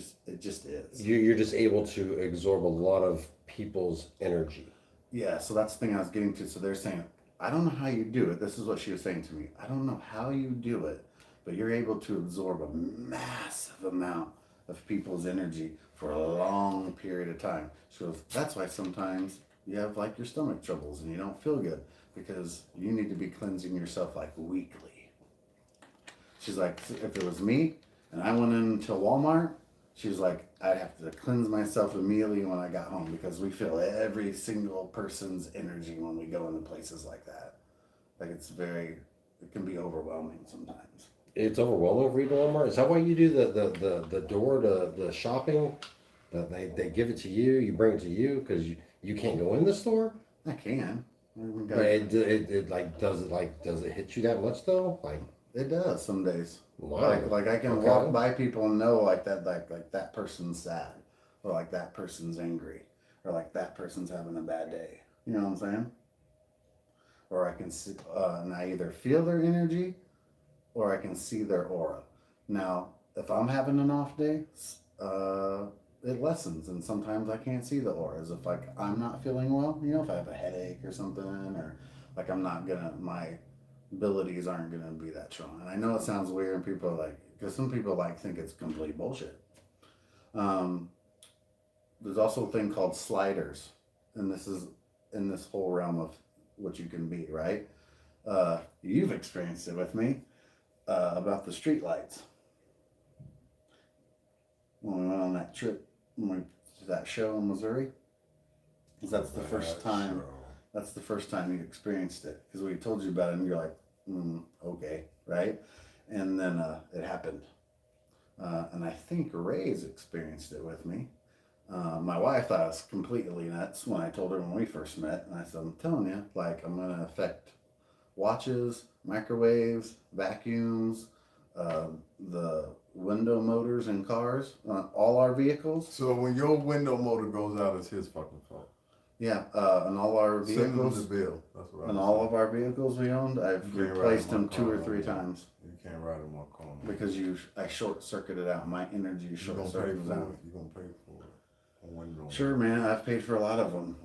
just is. You're just able to absorb a lot of people's energy. Yeah, so that's the thing I was getting to. So they're saying, I don't know how you do it. This is what she was saying to me. I don't know how you do it, but you're able to absorb a massive amount of people's energy for a long period of time. She goes, that's why sometimes you have like your stomach troubles and you don't feel good because you need to be cleansing yourself like weekly. She's like, if it was me and I went into Walmart, she was like, I'd have to cleanse myself immediately when I got home because we feel every single person's energy when we go into places like that. Like it can be overwhelming sometimes. It's overwhelming for you to Walmart. Is that why you do the door to the shopping? That they give it to you, you bring it to you because you can't go in the store. I can. But does it hit you that much though? Like it does some days. Wow. Like I can walk by people and know like that person's sad, or like that person's angry, or like that person's having a bad day. You know what I'm saying? Or I can see, and I either feel their energy, or I can see their aura. Now, if I'm having an off day, it lessens, and sometimes I can't see the auras. If like I'm not feeling well, you know, if I have a headache or something, or like my abilities aren't gonna be that strong. And I know it sounds weird, and people are like, because some people like think it's complete bullshit. There's also a thing called sliders, and this is in this whole realm of what you can be, right? You've experienced it with me about the street lights. When we went on that trip, when we did that show in Missouri, because that's the first time. That's the first time you experienced it, because we told you about it, and you're like, okay, right? And then it happened, and I think Ray's experienced it with me. My wife thought I was completely nuts when I told her when we first met, and I said, I'm telling you, like I'm gonna affect watches, microwaves, vacuums, the window motors in cars, all our vehicles. So when your window motor goes out, it's his fucking fault. Yeah, and all our vehicles. Send him the bill. That's what And all of our vehicles we owned, I've replaced them 2 or 3 times. You can't ride in my car. Because I short circuited out. My energy short circuited out. You're gonna pay for it. Window. Sure, man. I've paid for a lot of them.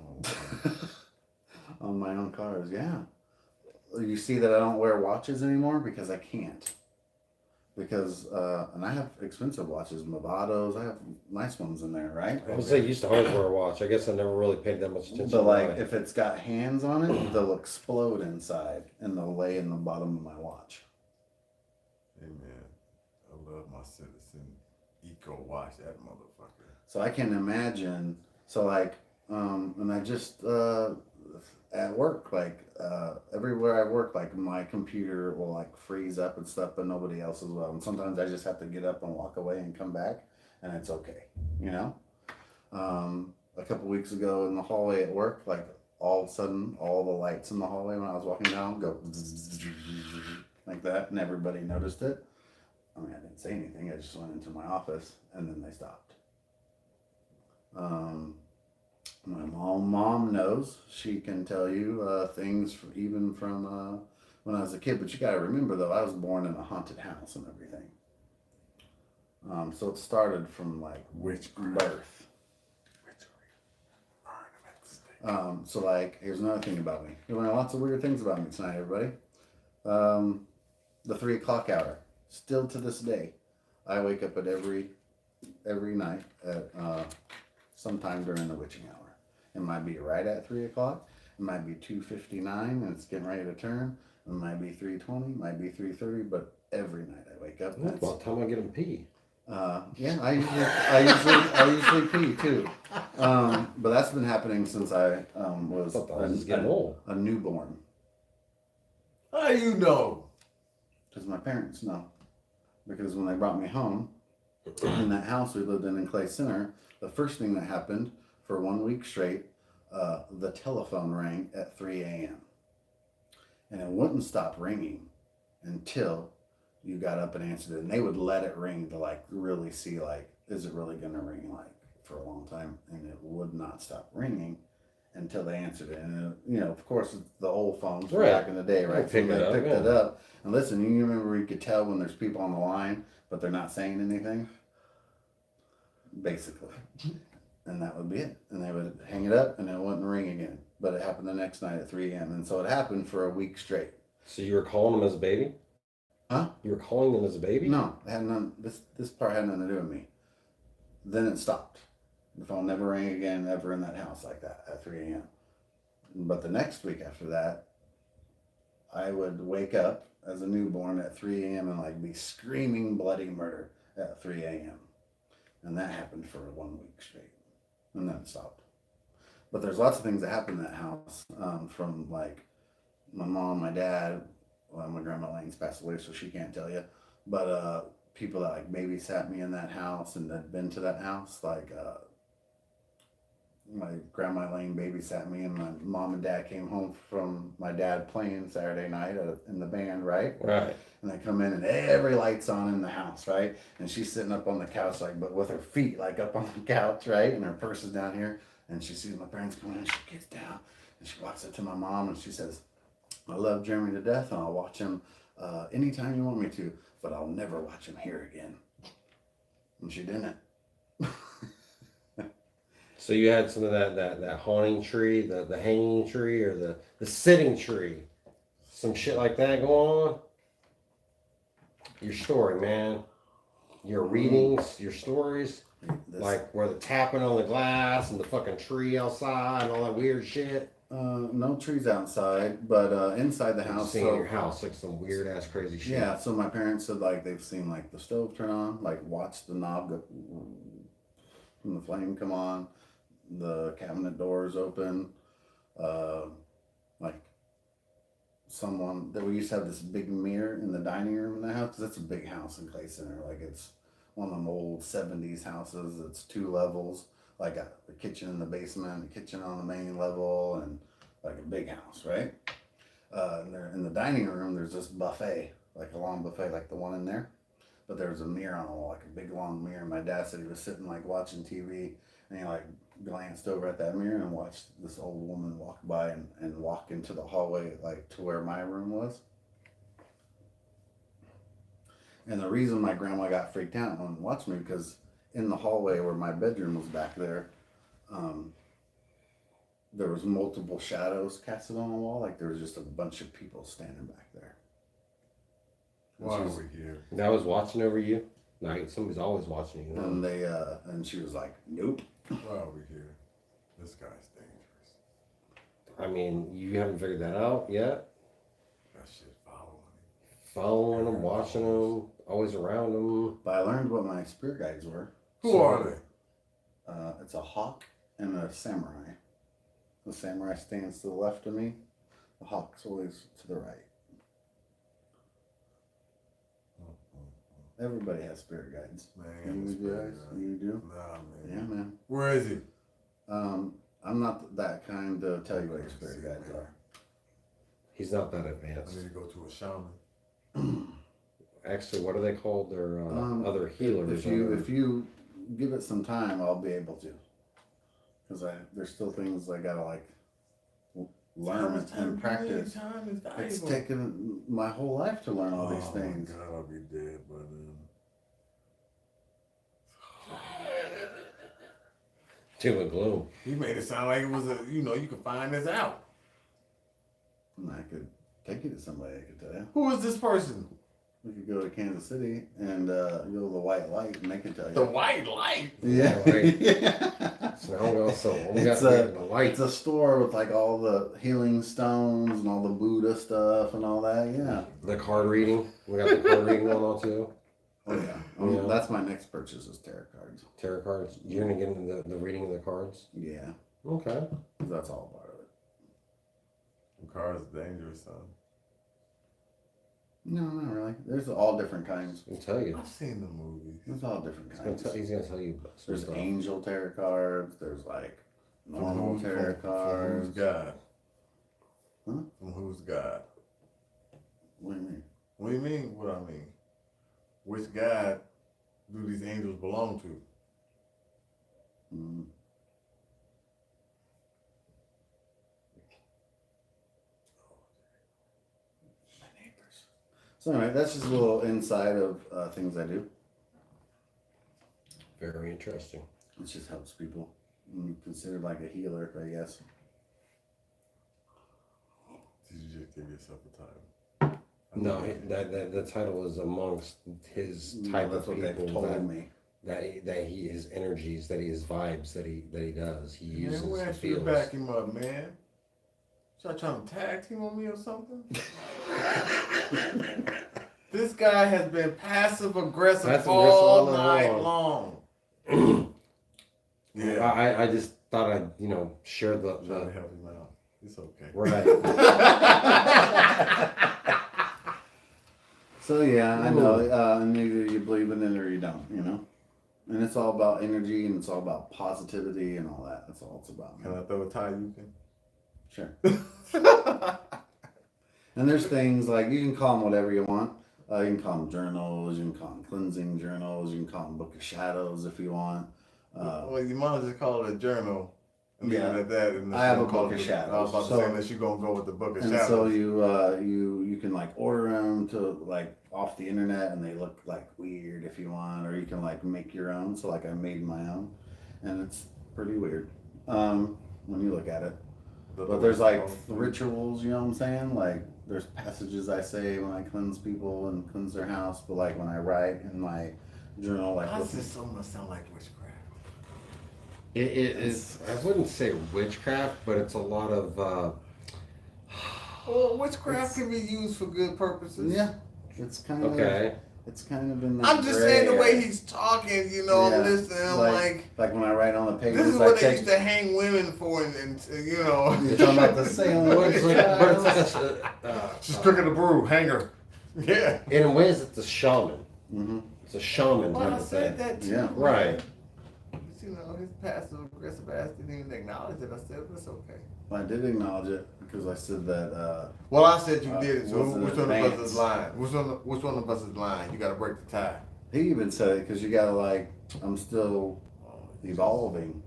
On my own cars, yeah. You see that I don't wear watches anymore because I can't. Because, and I have expensive watches, Movados. I have nice ones in there, right? I would say you used to always wear a watch. I guess I never really paid that much attention. But like, if it's got hands on it, they'll explode inside and they'll lay in the bottom of my watch. Hey man, I love my Citizen Eco watch, that motherfucker. So I can imagine. So like, and I just at work, like everywhere I work, like my computer will like freeze up and stuff, but nobody else as well. And sometimes I just have to get up and walk away and come back, and it's okay, you know. A couple weeks ago in the hallway at work, like all of a sudden, all the lights in the hallway when I was walking down go like that, and everybody noticed it. I mean, I didn't say anything. I just went into my office, and then they stopped. My mom knows. She can tell you things even from when I was a kid. But you got to remember, though, I was born in a haunted house and everything. So it started from like birth. So like, here's another thing about me. You learn lots of weird things about me tonight, everybody. The 3 o'clock hour. Still to this day, I wake up at every night at sometime during the witching hour. It might be right at 3 o'clock. It might be 2:59 and it's getting ready to turn. It might be 3:20. Might be 3:30. But every night I wake up. That's about the time I get them pee. Yeah, I usually pee too. But that's been happening since I was a newborn. How do you know? Because my parents know. Because when they brought me home, in that house we lived in Clay Center, the first thing that happened for 1 week straight, the telephone rang at 3 a.m. And it wouldn't stop ringing until you got up and answered it. And they would let it ring to like really see like, is it really going to ring like for a long time? And it would not stop ringing until they answered it. And you know, of course, it's the old phones from back in the day, right? So they picked it up. And listen, you remember you could tell when there's people on the line, but they're not saying anything? Basically. And that would be it. And they would hang it up and it wouldn't ring again. But it happened the next night at 3 a.m. And so it happened for a week straight. So you were calling them as a baby? Huh? You were calling them as a baby? No, it had none. This part had nothing to do with me. Then it stopped. The phone never rang again ever in that house like that at 3 a.m. But the next week after that, I would wake up as a newborn at 3 a.m. and like be screaming bloody murder at 3 a.m. And that happened for 1 week straight. And then it stopped. But there's lots of things that happen in that house from like my mom, my dad. Well, my grandma Lane's passed away, so she can't tell you. But people that like babysat me in that house and had been to that house, like my grandma Lane babysat me, and my mom and dad came home from my dad playing Saturday night in the band, right? Right. And they come in and every light's on in the house, right? And she's sitting up on the couch, like, but with her feet like up on the couch, right? And her purse is down here. And she sees my parents coming in, she gets down and she walks up to my mom and she says, I love Jeremy to death and I'll watch him anytime you want me to, but I'll never watch him here again. And she didn't. So you had some of that haunting tree, the hanging tree, or the sitting tree, some shit like that going on. Your story, man. Your readings, your stories, like where the tapping on the glass and the fucking tree outside and all that weird shit. No trees outside, but inside the house. Seeing your house like some weird ass crazy shit. Yeah, so my parents said like they've seen like the stove turn on, like watch the knob go and the flame come on, the cabinet doors open, like someone that we used to have this big mirror in the dining room in the house, because it's a big house in Clay Center. Like it's one of them old 70s houses. It's 2 levels. Like a kitchen in the basement, a kitchen on the main level, and like a big house, right? And in the dining room, there's this buffet, like a long buffet, like the one in there. But there's a mirror on the wall, like a big long mirror. My dad said he was sitting like watching TV, and he like glanced over at that mirror and watched this old woman walk by and walk into the hallway, like to where my room was. And the reason my grandma got freaked out and watched me, because in the hallway where my bedroom was back there, there was multiple shadows casted on the wall. Like there was just a bunch of people standing back there. Why are we here? That was watching over you. Like somebody's always watching you. And they and she was like, "Nope." Why are we here? This guy's dangerous. I mean, you haven't figured that out yet. That shit Following them, watching them, always around them. But I learned what my spirit guides were. Who are they? It's a hawk and a samurai. The samurai stands to the left of me. The hawk's always to the right. Everybody has spirit guides. Man, You guys? You do? Nah, Yeah, man. man. Where is he? I'm not that kind to tell you what your spirit guides are. He's not that I advanced. need to go to a shaman. Actually, what are they called? They're other healers. If you give it some time, I'll be able to. Because there's still things I gotta like learn and practice. Time is valuable. It's taken my whole life to learn all these things. Oh my God, I'll be dead by then. Doom and gloom. He made it sound like it was a, you could find this out. And I could take you to somebody I could tell you. Who is this person? We could go to Kansas City and go to the White Light and they can tell you. The white light. Yeah. Right. Yeah. So now we also we It's got a, the light. it's a store with like all the healing stones and all the Buddha stuff and all that. Yeah. The card reading. We got the card reading going on too. Oh yeah. Yeah. That's my next purchase is tarot cards. Tarot cards. You're gonna get into the reading of the cards. Yeah. Okay. That's all part of it. The car is dangerous, son. No, not really. There's all different kinds. I'll tell you. I've seen the movies. There's all different kinds. He's gonna tell you. Some There's stuff. angel tarot cards. There's like normal tarot From cards. who's God? Huh? From who's God? What do you mean? What do you mean? What I mean? Which God do these angels belong to? Mm. My neighbors. So anyway, that's just a little inside of things I do. Very interesting. It just helps people. I'm considered like a healer, I guess. Did you just give yourself a title? No, the title is amongst his type That's of what they've people told me. that he his energies, that he his vibes, that he does. He Man, uses. who He asked you to feels. back him up, man? Y'all trying to tag team on me or something? This guy has been passive aggressive all night long. Yeah. I just thought I'd share Trying to the help him out. It's okay. right. So yeah, I know. And either you believe in it or you don't, And it's all about energy and it's all about positivity and all that. That's all it's about. Can I throw a tie you can? Sure. And there's things like you can call them whatever you want. You can call them journals. You can call them cleansing journals. You can call them book of shadows if you want. Well, you might just call it a journal. And leave Yeah. it at that. And I have a call book of it- shadows. I was about to So- say unless you're gonna go with the book of And shadows. so you can like order them to like off the internet and they look like weird if you want, or you can like make your own. So like I made my own, and it's pretty weird when you look at it. But there's like rituals, you know what I'm saying? Like there's passages I say when I cleanse people and cleanse their house, but like when I write in my journal, like Why does this so much sound like witchcraft? It is. I wouldn't say witchcraft, but it's a lot of. Well, witchcraft can be used for good purposes. yeah, it's kind of Okay. It's kind of in that I'm just gray saying the way area. he's talking, Yeah, I'm listening, I'm like like when I write on the pages, this is I what they take. used to hang women for, and You're talking about the sailing But it's like a. She's picking the brew, hang her. Yeah. In ways, it's a shaman. Mm-hmm. It's a shaman Well, type I of said thing. that too. Yeah. Right. But, his passive aggressive ass didn't even acknowledge it. I said, it's okay. I did acknowledge it because I said that. Well, I said you did it. So was an which one of us advance. is lying? Which one of us is lying? You got to break the tie. He even said it because you gotta like. I'm still evolving.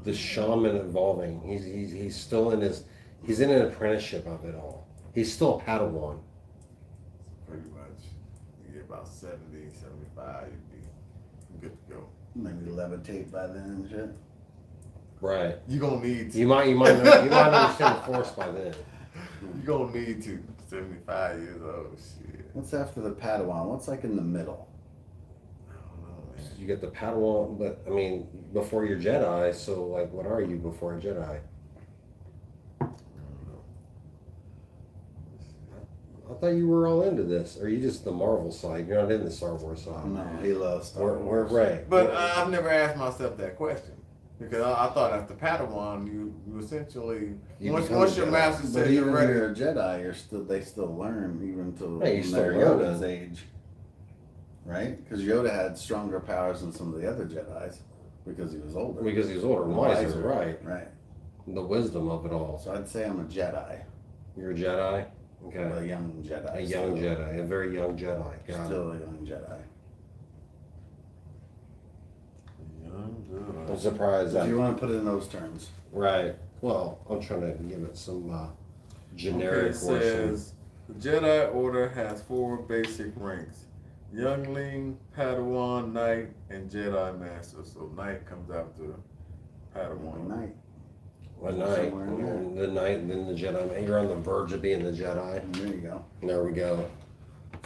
The shaman evolving. He's still in his. He's in an apprenticeship of it all. He's still a Padawan. Pretty much. You get about 70, 75, you'd be good to go. Maybe levitate by then and shit. Right. You're going to need to. You might understand the force by then. You're going to need to. 75 years old. Shit. What's after the Padawan? What's like in the middle? I don't know, man. You get the Padawan, but I mean, before you're Jedi. So like, what are you before a Jedi? I don't know. I thought you were all into this. Or are you just the Marvel side? You're not in the Star Wars side. No, he loves Star We're Wars. right. But I've never asked myself that question. Because I thought after Padawan, you essentially You once become a your Jedi. master But says you're even when ready. you're a Jedi, they still learn even to Yeah, you still their learn Yoda's then. age, right? Because Yoda had stronger powers than some of the other Jedi's because he was older. Because he was older and wiser, right? Right. The wisdom of it all. So I'd say I'm a Jedi, You're a Jedi? Okay. a young Jedi. A young still. Jedi, a very young Jedi. Got it. Still a young Jedi. I'm surprised If that. you want to put it in those terms. Right. Well, I'm trying to give it some Okay, generic it portion. says the Jedi Order has 4 basic ranks: Youngling, Padawan, Knight, and Jedi Master. So Knight comes after One Padawan. night. A knight, Somewhere in and the knight, and then the Jedi. You're on the verge of being the Jedi. And there you go. There we go.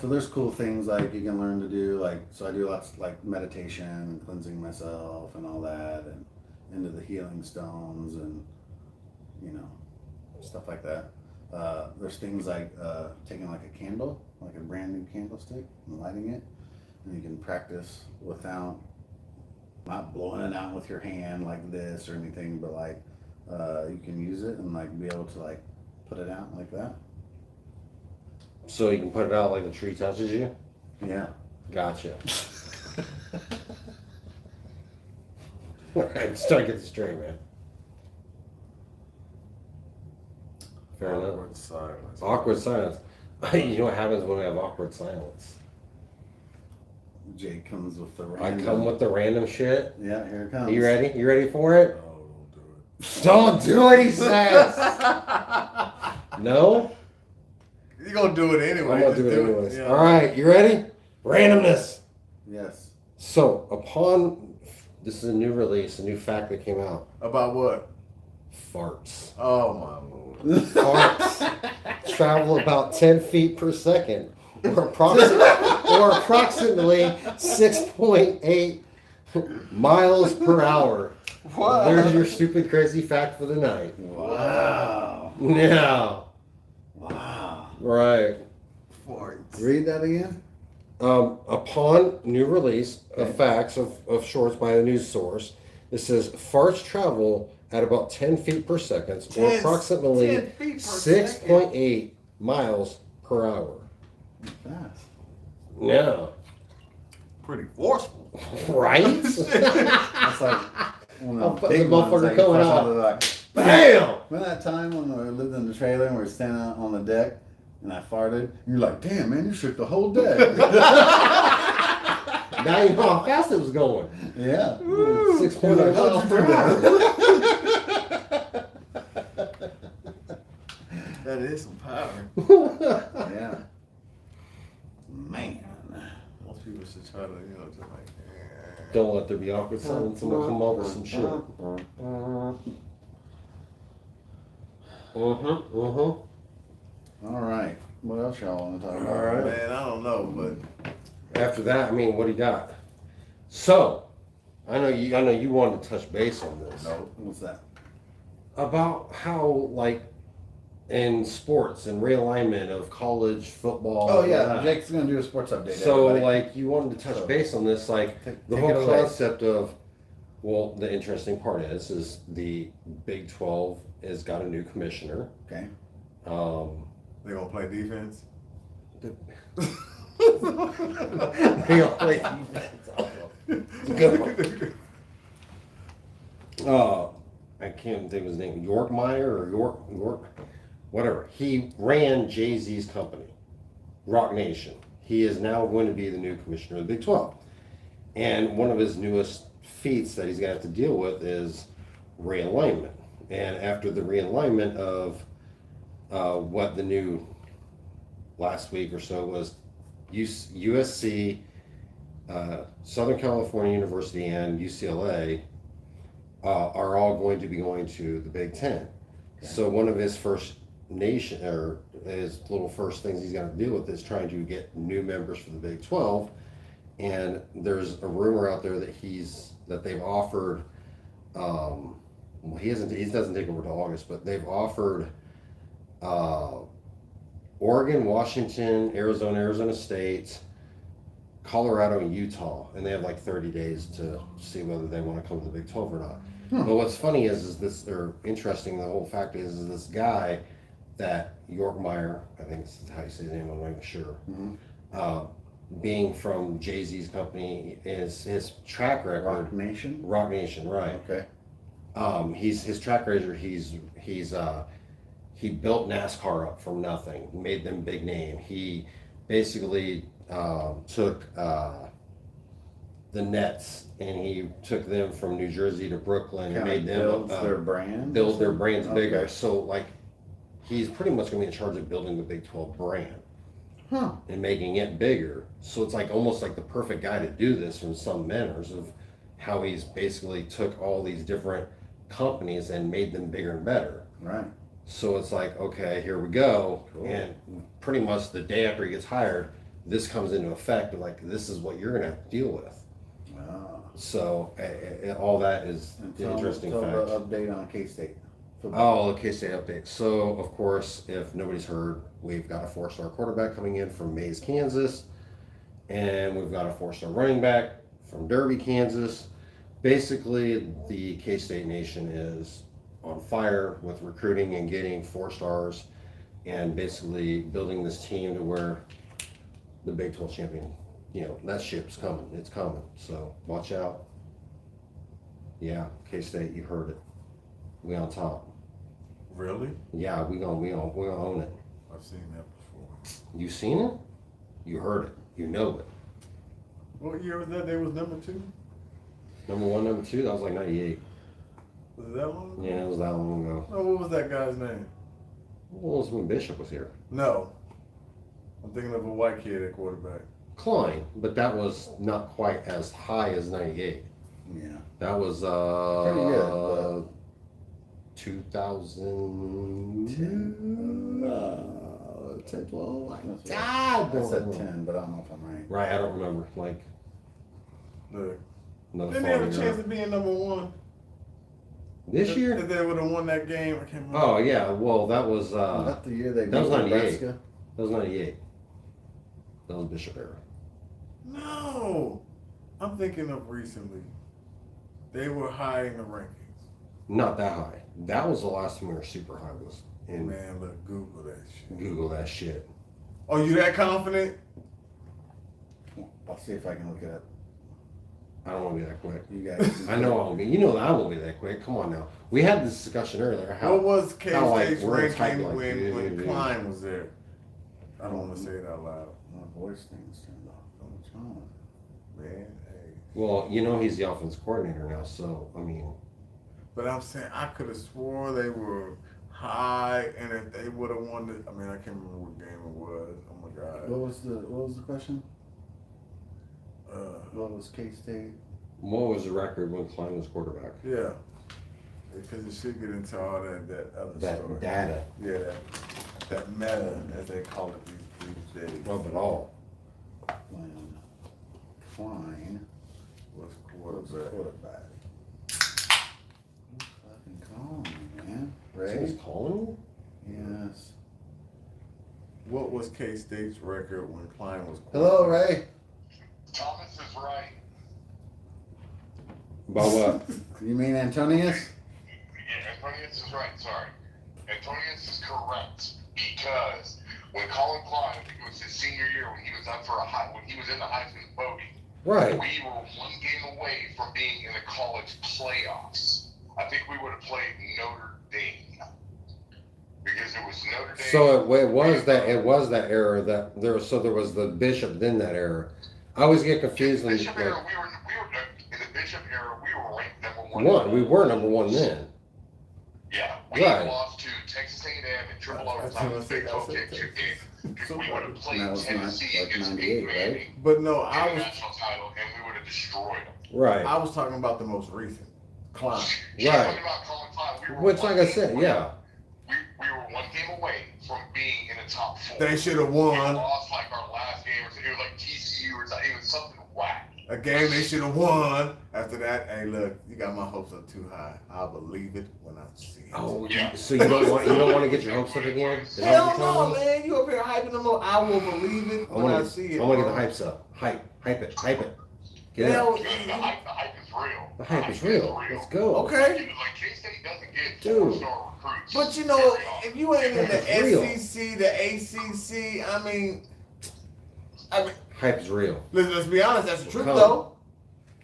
So there's cool things like you can learn to do, so I do lots like meditation and cleansing myself and all that, and into the healing stones and stuff like that. There's things like taking like a candle, like a brand new candlestick, and lighting it, and you can practice without not blowing it out with your hand like this or anything, but like you can use it and like be able to like put it out like that. So you can put it out like the tree touches you? Yeah. Gotcha. Alright, just trying to get this straight, man. Fair enough. Awkward silence. Awkward silence. You know what happens when we have awkward silence? Jay comes with the I random. come with the random shit. Yeah, here it comes. You ready? You ready for it? No, don't do it. Don't do it, he says. No? You're gonna do it anyway. I'm gonna just do it anyways. Yeah. All right, you ready? Randomness. Yes. So, this is a new release, a new fact that came out. About what? Farts. Oh my lord. Farts travel about 10 feet per second, or approximately 6.8 miles per hour. What? There's your stupid, crazy fact for the night. Wow. Now, Wow. right. Farts. Read that again. Upon new release of Okay. facts of shorts by a news source, it says farts travel at about 10 feet per second, or 10 approximately 10 feet per second. 6.8 miles per hour. Fast. Yeah. Pretty forceful. Right? That's like one I'll of put the big the ones. motherfucker Like, coming first out. one, they're like, Bam! remember that time when we lived in the trailer and we were standing out on the deck and I farted? You're like, damn, man, you shook the whole deck. Now you know how fast it was going. Yeah. 6.8 miles per hour. That is some power. Yeah. Man. Most people should try to, just like. Don't let there be awkward silence. Someone come up with some shit. All right. What else y'all want to talk about? All right. Man, I don't know, but After that, I mean, what do you got? So, I know you wanted to touch base on this. no. What's that? About how, like, in sports and realignment of college football. Oh, and yeah. that. Jake's going to do a sports update. So, everybody. like, you wanted to touch base on this, like, the Take whole it away. concept of, well, the interesting part is the Big 12 has got a new commissioner. Okay. They gonna play defense? They all play defense. Good one. I can't think of his name. York Meyer or York, whatever. He ran Jay-Z's company, Rock Nation. He is now going to be the new commissioner of the Big 12. And one of his newest feats that he's going to have to deal with is realignment. And after the realignment of what the new last week or so was, USC, Southern California University, and UCLA are all going to be going to the Big Ten. Okay. So one of his first his little first things he's got to deal with is trying to get new members for the Big 12. And there's a rumor out there that they've offered. Well, he doesn't take over till August, but they've offered Oregon, Washington, Arizona State, Colorado, and Utah, and they have like 30 days to see whether they want to come to the Big 12 or not. But what's funny is this, or interesting, the whole fact is this guy that Yorkmeyer, I think this is how you say his name, I'm not even sure. Mhm. Uh, being from Jay-Z's company, is his track record. Rock Nation. Rock Nation, right? Okay. He's his track record. He built NASCAR up from nothing, made them big name. He basically took the Nets and he took them from New Jersey to Brooklyn and made them build their brand. build their brands bigger. Okay. So like, he's pretty much going to be in charge of building the Big 12 brand. Huh. And making it bigger. So it's like almost like the perfect guy to do this from some manners of how he's basically took all these different companies and made them bigger and better. Right. So it's like, okay, here we go. Cool. And pretty much the day after he gets hired, this comes into effect. Like, this is what you're going to have to deal with. Ah. So all that is And an interesting tell fact. the update on K-State. Oh, the K-State update. So, of course, if nobody's heard, we've got a 4-star quarterback coming in from Mays, Kansas. And we've got a 4-star running back from Derby, Kansas. Basically, the K-State Nation is on fire with recruiting and getting 4 stars and basically building this team to where the Big 12 champion, that ship's coming. It's coming. So, watch out. Yeah, K-State, you heard it. We on top. Really? Yeah, we gonna own it. I've seen that before. You seen it? You heard it. You know it. What year was that? They was number 2? Number 1, number 2, that was like 98. Was it that long ago? Yeah, it was that long ago. Oh, what was that guy's name? Well, it was when Bishop was here. No. I'm thinking of a white kid at quarterback. Klein, but that was not quite as high as 98. Yeah. That was Pretty good, 2002. 10, 12. I said 10, but I don't know if I'm right. Right, I don't remember. Like Look. another Didn't they have a 40 chance year. of being number 1? This year? If they would have won that game, I can't remember. Oh yeah. Well, that was Was that the year they that was beat 98. Nebraska? That was 98. That was Bishop era. No. I'm thinking of recently. They were high in the rankings. Not that high. That was the last time we were super high. Was in Man, look, Google that shit. Google that shit. Oh, you that confident? I'll see if I can look it up. I don't want to be that quick. You guys. I know I won't be. You know that I won't be that quick. Come on now. We had this discussion earlier. How What was how, like, K-State's we're typing ranking like, when dude. Klein was there? I don't want to say it out loud. My voice thing's turned off. What's wrong? Man, hey. Well, he's the offense coordinator now, so I mean, But I'm saying I could have swore they were high, and if they would have won it, I mean, I can't remember what game it was. Oh my God. What was the question? Uh, What was K-State? what was the record when Klein was quarterback? yeah. Because it should get into all that other That story. data Yeah, that meta, as they call it these days. of it all. When Klein Was was quarterback. quarterback. Fucking call me, man. Someone's Ray? calling? Yes. What was K-State's record when Klein was Hello, quarterback? Ray. Thomas is right. About what? You mean Antonius? Yeah, Antonius is right, sorry. Antonius is correct because when Colin Klein, I think it was his senior year when he was up for when he was in the Heisman voting, Right. we were 1 game away from being in the college playoffs. I think we would have played Notre Dame because it was Notre Dame. So it was that era that there was. So there was the Bishop then that era. I always get confused In when the Bishop era, we were in the Bishop era. We were ranked number 1. we were number 1 then. Yeah, we Right. lost to Texas A&M in triple That's overtime what I in the said, Big 12 I said championship Texas. game. Because we would have played That was Tennessee like against 98, Peyton right? Manning But no, in I the was national title, and we would have destroyed them. Right. I was talking about the most recent Klein. You're Right. talking about Colin Klein. We were Which, one like I game said, away. yeah. We were 1 game away from being in the top 4. They should have We won lost like our last game, or something. It was like TCU or something. It was something whack. a game they should have won. After that, hey, look, you got my hopes up too high. I'll believe it when I see it. Oh, Yeah. so you don't want to get your hopes up again? Is that Hell what you're no, telling me? man! You up here hyping them up? I will believe it I when I want see to it. get the bro. hypes up. Hype it. Get it Hell, up. The hype is real. The hype is real. Let's go. Okay. Like K-State doesn't get Dude. 4-star recruits. But you know, very often. if you ain't in That's real. the SEC, the ACC, I mean, Hype is real. let's be honest, that's the truth Come. though.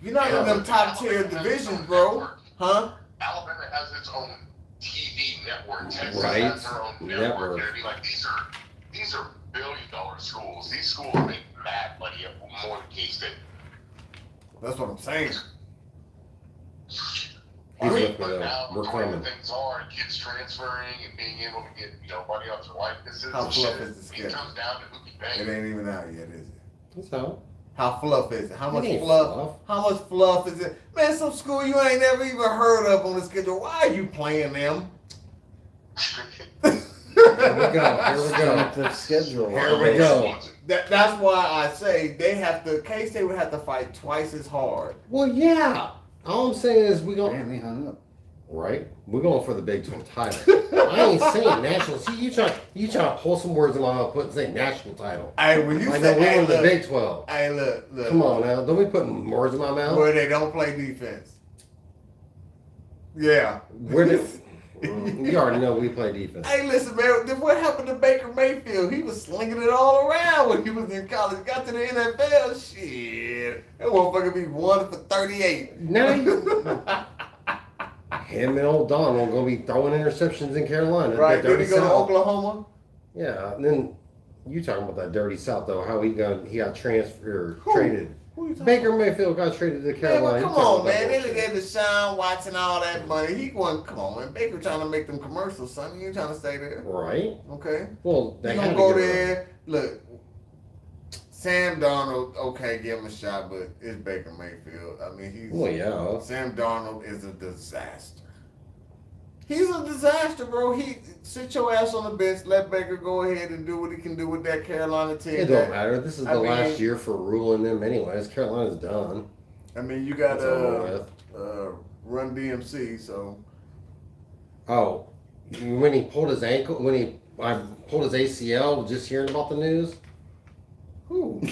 You're not in them top tier divisions, bro. Huh? Alabama has its own TV network. Texas Right. has their own network. And I mean, like these are billion-dollar schools. These schools make mad money more than K-State. That's what I'm saying. He's But with me but though. now We're the way coming. things are, kids transferring and being able to get money off their likenesses. How and fluff shit, is the it schedule? comes down to who can It pay. ain't even out yet, is it? That's how. How fluff is it? How much It ain't fluff? fluff. How much fluff is it? Man, some school you ain't never even heard of on the schedule. Why are you playing them? Here we go. Here we go. The schedule. Here we go. That's why I say they have to. K-State would have to fight twice as hard. Well, yeah. All I'm saying is we going Damn, he hung up. right. We're going for the Big 12 title. I ain't saying national. See, you try to pull some words in my mouth, and say national title. Hey, when you I say, know we're hey, in the look, Big 12. hey, look, Come on now, don't be putting words in my mouth. where they don't play defense. Yeah. Where did you already know we play defense? Hey, listen, man. What happened to Baker Mayfield? He was slinging it all around when he was in college. Got to the NFL, shit. That motherfucker be 1 for 38. Now him and old Donald gonna be throwing interceptions in Carolina. Right? That Did he dirty go to South. Oklahoma? Yeah, and then you talking about that dirty South though? How he got transferred, Who? traded. Who you talking Baker Mayfield got traded to Man, Carolina. well, You come talking on, about man. They bullshit. gave Deshaun Watson all that money. He wasn't. Come on, man. Baker trying to make them commercials, son. You ain't trying to stay there, Right. okay? Well, They they gonna had to go get rid of him. there. Look, Sam Darnold. Okay, give him a shot, but it's Baker Mayfield. I mean, he's Well, yeah. Sam Darnold is a disaster. He's a disaster, bro. He sit your ass on the bench. Let Baker go ahead and do what he can do with that Carolina team. It don't matter. This is I the mean- last year for ruling them anyways. Carolina's done. I mean, you got It's over with. Run DMC, so Oh, when he pulled his ankle, I pulled his ACL, just hearing about the news. Who?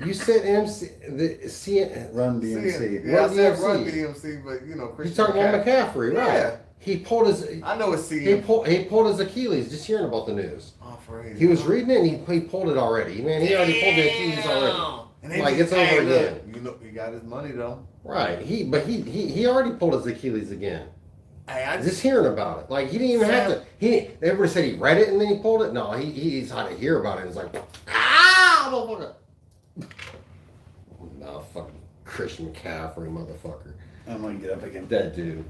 You said MC, the C. Run DMC. Yeah, I Run said DMC. Run DMC, but You Christian talking about McCaffrey, right? Yeah. He pulled his. I know it's He CM. pulled his Achilles. Just hearing about the news. Oh, for real. He was reading it. And he pulled it already. Man, he already pulled the Achilles already. And they Like, just- it's over hey, look, again. You know, he got his money though. Right. He already pulled his Achilles again. Hey, I Just hearing about it. Like he didn't even have to. Everybody said he read it and then he pulled it. No, he's had to hear about it. It's like, motherfucker. No, fucking Christian McCaffrey, motherfucker. I'm gonna get up again. That dude.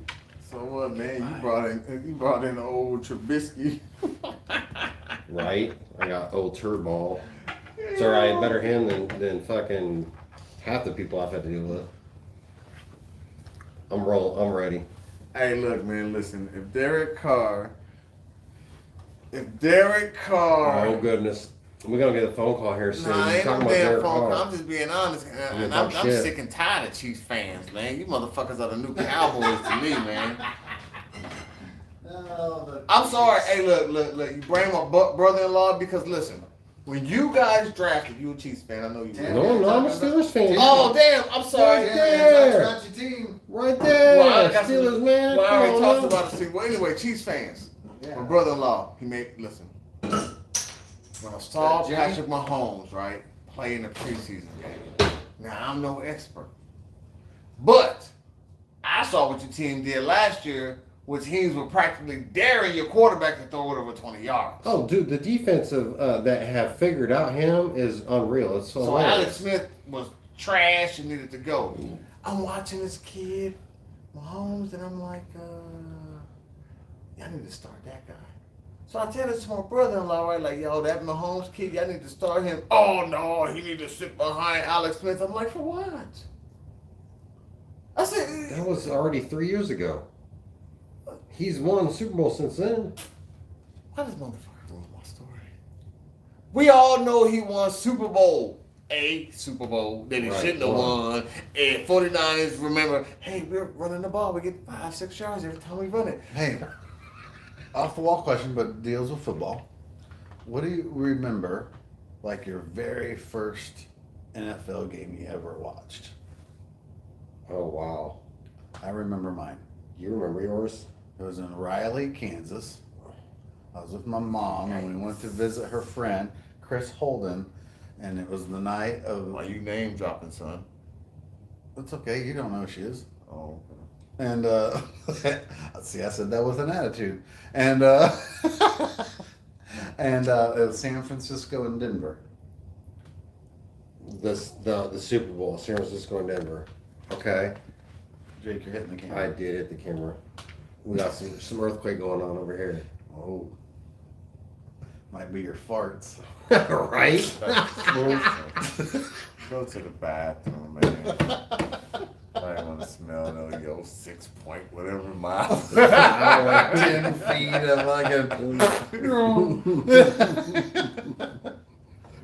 So what, man? You brought in old Trubisky. Right? I got old Turball. It's alright, better him than fucking half the people I've had to deal with. I'm ready. Hey, look, man. Listen, if Derek Carr, Oh goodness. We're gonna get a phone call here soon. nah, You're ain't no talking about damn Derek phone call. Carr. I'm just being honest, You and talk I'm shit. sick and tired of Chiefs fans, man. You motherfuckers are the new Cowboys to me, man. I'm sorry. Hey, look. You bring my brother-in-law because listen, when you guys drafted, you a Chiefs fan. I know you. were. No, I'm a Steelers fan. Oh damn! I'm sorry. Right there. Not your team. Right there. Well, I got some- Steelers, man. Well, I already Come talked on now. about it. Well, anyway, Chiefs fans. Yeah. My brother-in-law, he made listen. When I saw Jimmy? Patrick Mahomes, right, play in the preseason game. Now I'm no expert, but I saw what your team did last year, where teams were practically daring your quarterback to throw it over 20 yards. Oh, dude, the defensive that have figured out him is unreal. It's so So Alex hilarious. Smith was trash and needed to go. I'm watching this kid, Mahomes, and I'm like, y'all need to start that guy. So I tell this to my brother-in-law, right, like, yo, that Mahomes kid, y'all need to start him. Oh, no, he need to sit behind Alex Smith. I'm like, for what? I said, That was already 3 years ago. He's won the Super Bowl since then. why does motherfucker ruin my story? We all know he won Super Bowl. A Super Bowl that he Right, shouldn't have won. won. And 49ers remember, hey, we're running the ball. We get 5-6 yards every time we run it. Hey, off the wall question, but deals with football. What do you remember, like your very first NFL game you ever watched? Oh wow. I remember mine. You remember yours? It was in Riley, Kansas. I was with my mom and we went to visit her friend, Chris Holden, and it was the night of. Why you name dropping, son? It's okay, you don't know who she is. Oh, And see, I said that with an attitude. And and it was San Francisco and Denver. The Super Bowl, San Francisco and Denver. Okay. Jake, you're hitting the camera. I did hit the camera. We got some earthquake going on over here. Oh, might be your farts. Right? go to the bathroom, man. I don't want to smell no yo 6 point whatever miles. Like 10 feet of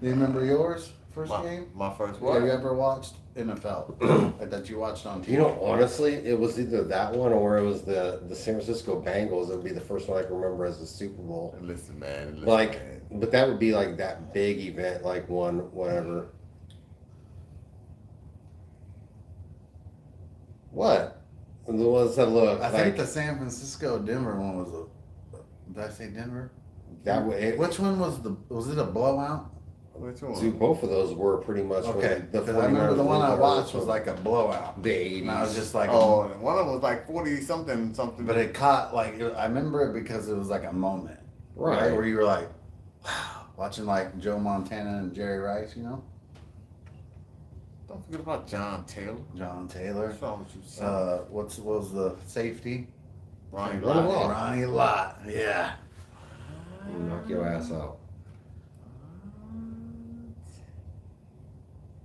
You remember yours? First game? My first Have what? you ever watched NFL that you watched on TV? You know, honestly, it was either that one or it was the San Francisco Bengals. It would be the first one I can remember as the Super Bowl. Listen, man. Like, but that would be like that big event, like one, whatever. What? The ones that look I like think the San Francisco Denver one was did I say Denver? that way. Which one was it a blowout? Which one? See, both of those were pretty much Okay, the because I remember the one I 49ers watched was like a blowout. the 80s. And I was just like, Oh, and one of them was like 40 something. but it caught I remember it because it was like a moment, right. Where you were like, wow, watching like Joe Montana and Jerry Rice, you know, Don't forget about John Taylor. John Taylor. What's wrong with you, son? What was the safety? Ronnie Ronnie Lott. Lott. Ronnie Lott. Yeah. Knock your ass out.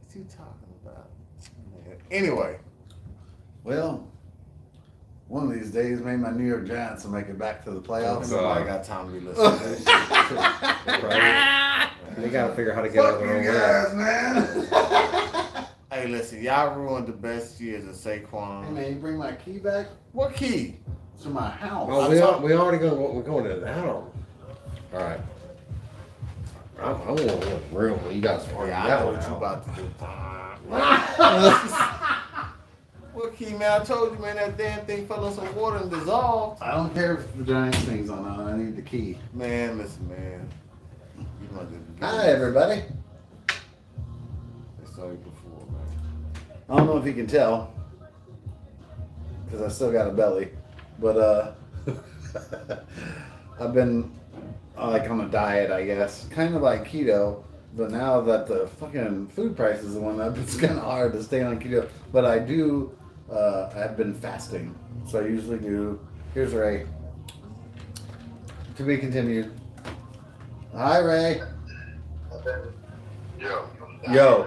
What you talking about? Anyway, Well, one of these days, maybe my New York Giants will make it back to the playoffs. nobody got time to be listening to that shit. Right? They gotta figure out how to get out Fuck their you own guys, way. man. Hey, listen, y'all ruined the best years of Hey Saquon. man, you bring my key back What key? to my house. Oh, we already we're going to that one. All right. I'm going real. You guys Oh, already yeah, I that know one what you out. about to do. What key, man? I told you, man, that damn thing fell in some water and dissolved. I don't care if the Giants thing's on. I need the key. Man, listen, man. You might just get Hi, everybody. They saw you before, man. I don't know if you can tell, because I still got a belly, but I've been like on a diet, I guess, kind of like keto. But now that the fucking food prices went up, it's kind of hard to stay on keto. But I do. I've been fasting, so I usually do. Here's Ray. To be continued. Hi, Ray. Yo. Yo.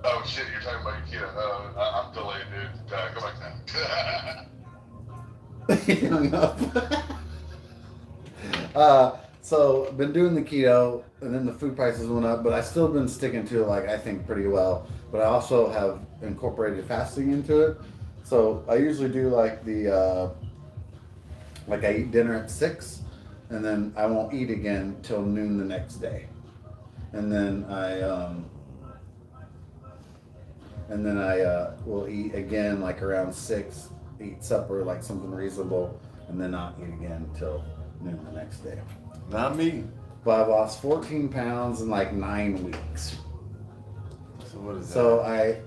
Oh shit, you're talking about your keto. I'm delayed, dude. Go back now. He hung up. So been doing the keto, and then the food prices went up, but I still been sticking to it, like I think pretty well. But I also have incorporated fasting into it. So I usually do like the like I eat dinner at 6, and then I won't eat again till noon the next day, and then I will eat again like around 6, eat supper like something reasonable, and then not eat again till noon the next day. Not me. But I lost 14 pounds in like 9 weeks. So what is that? So I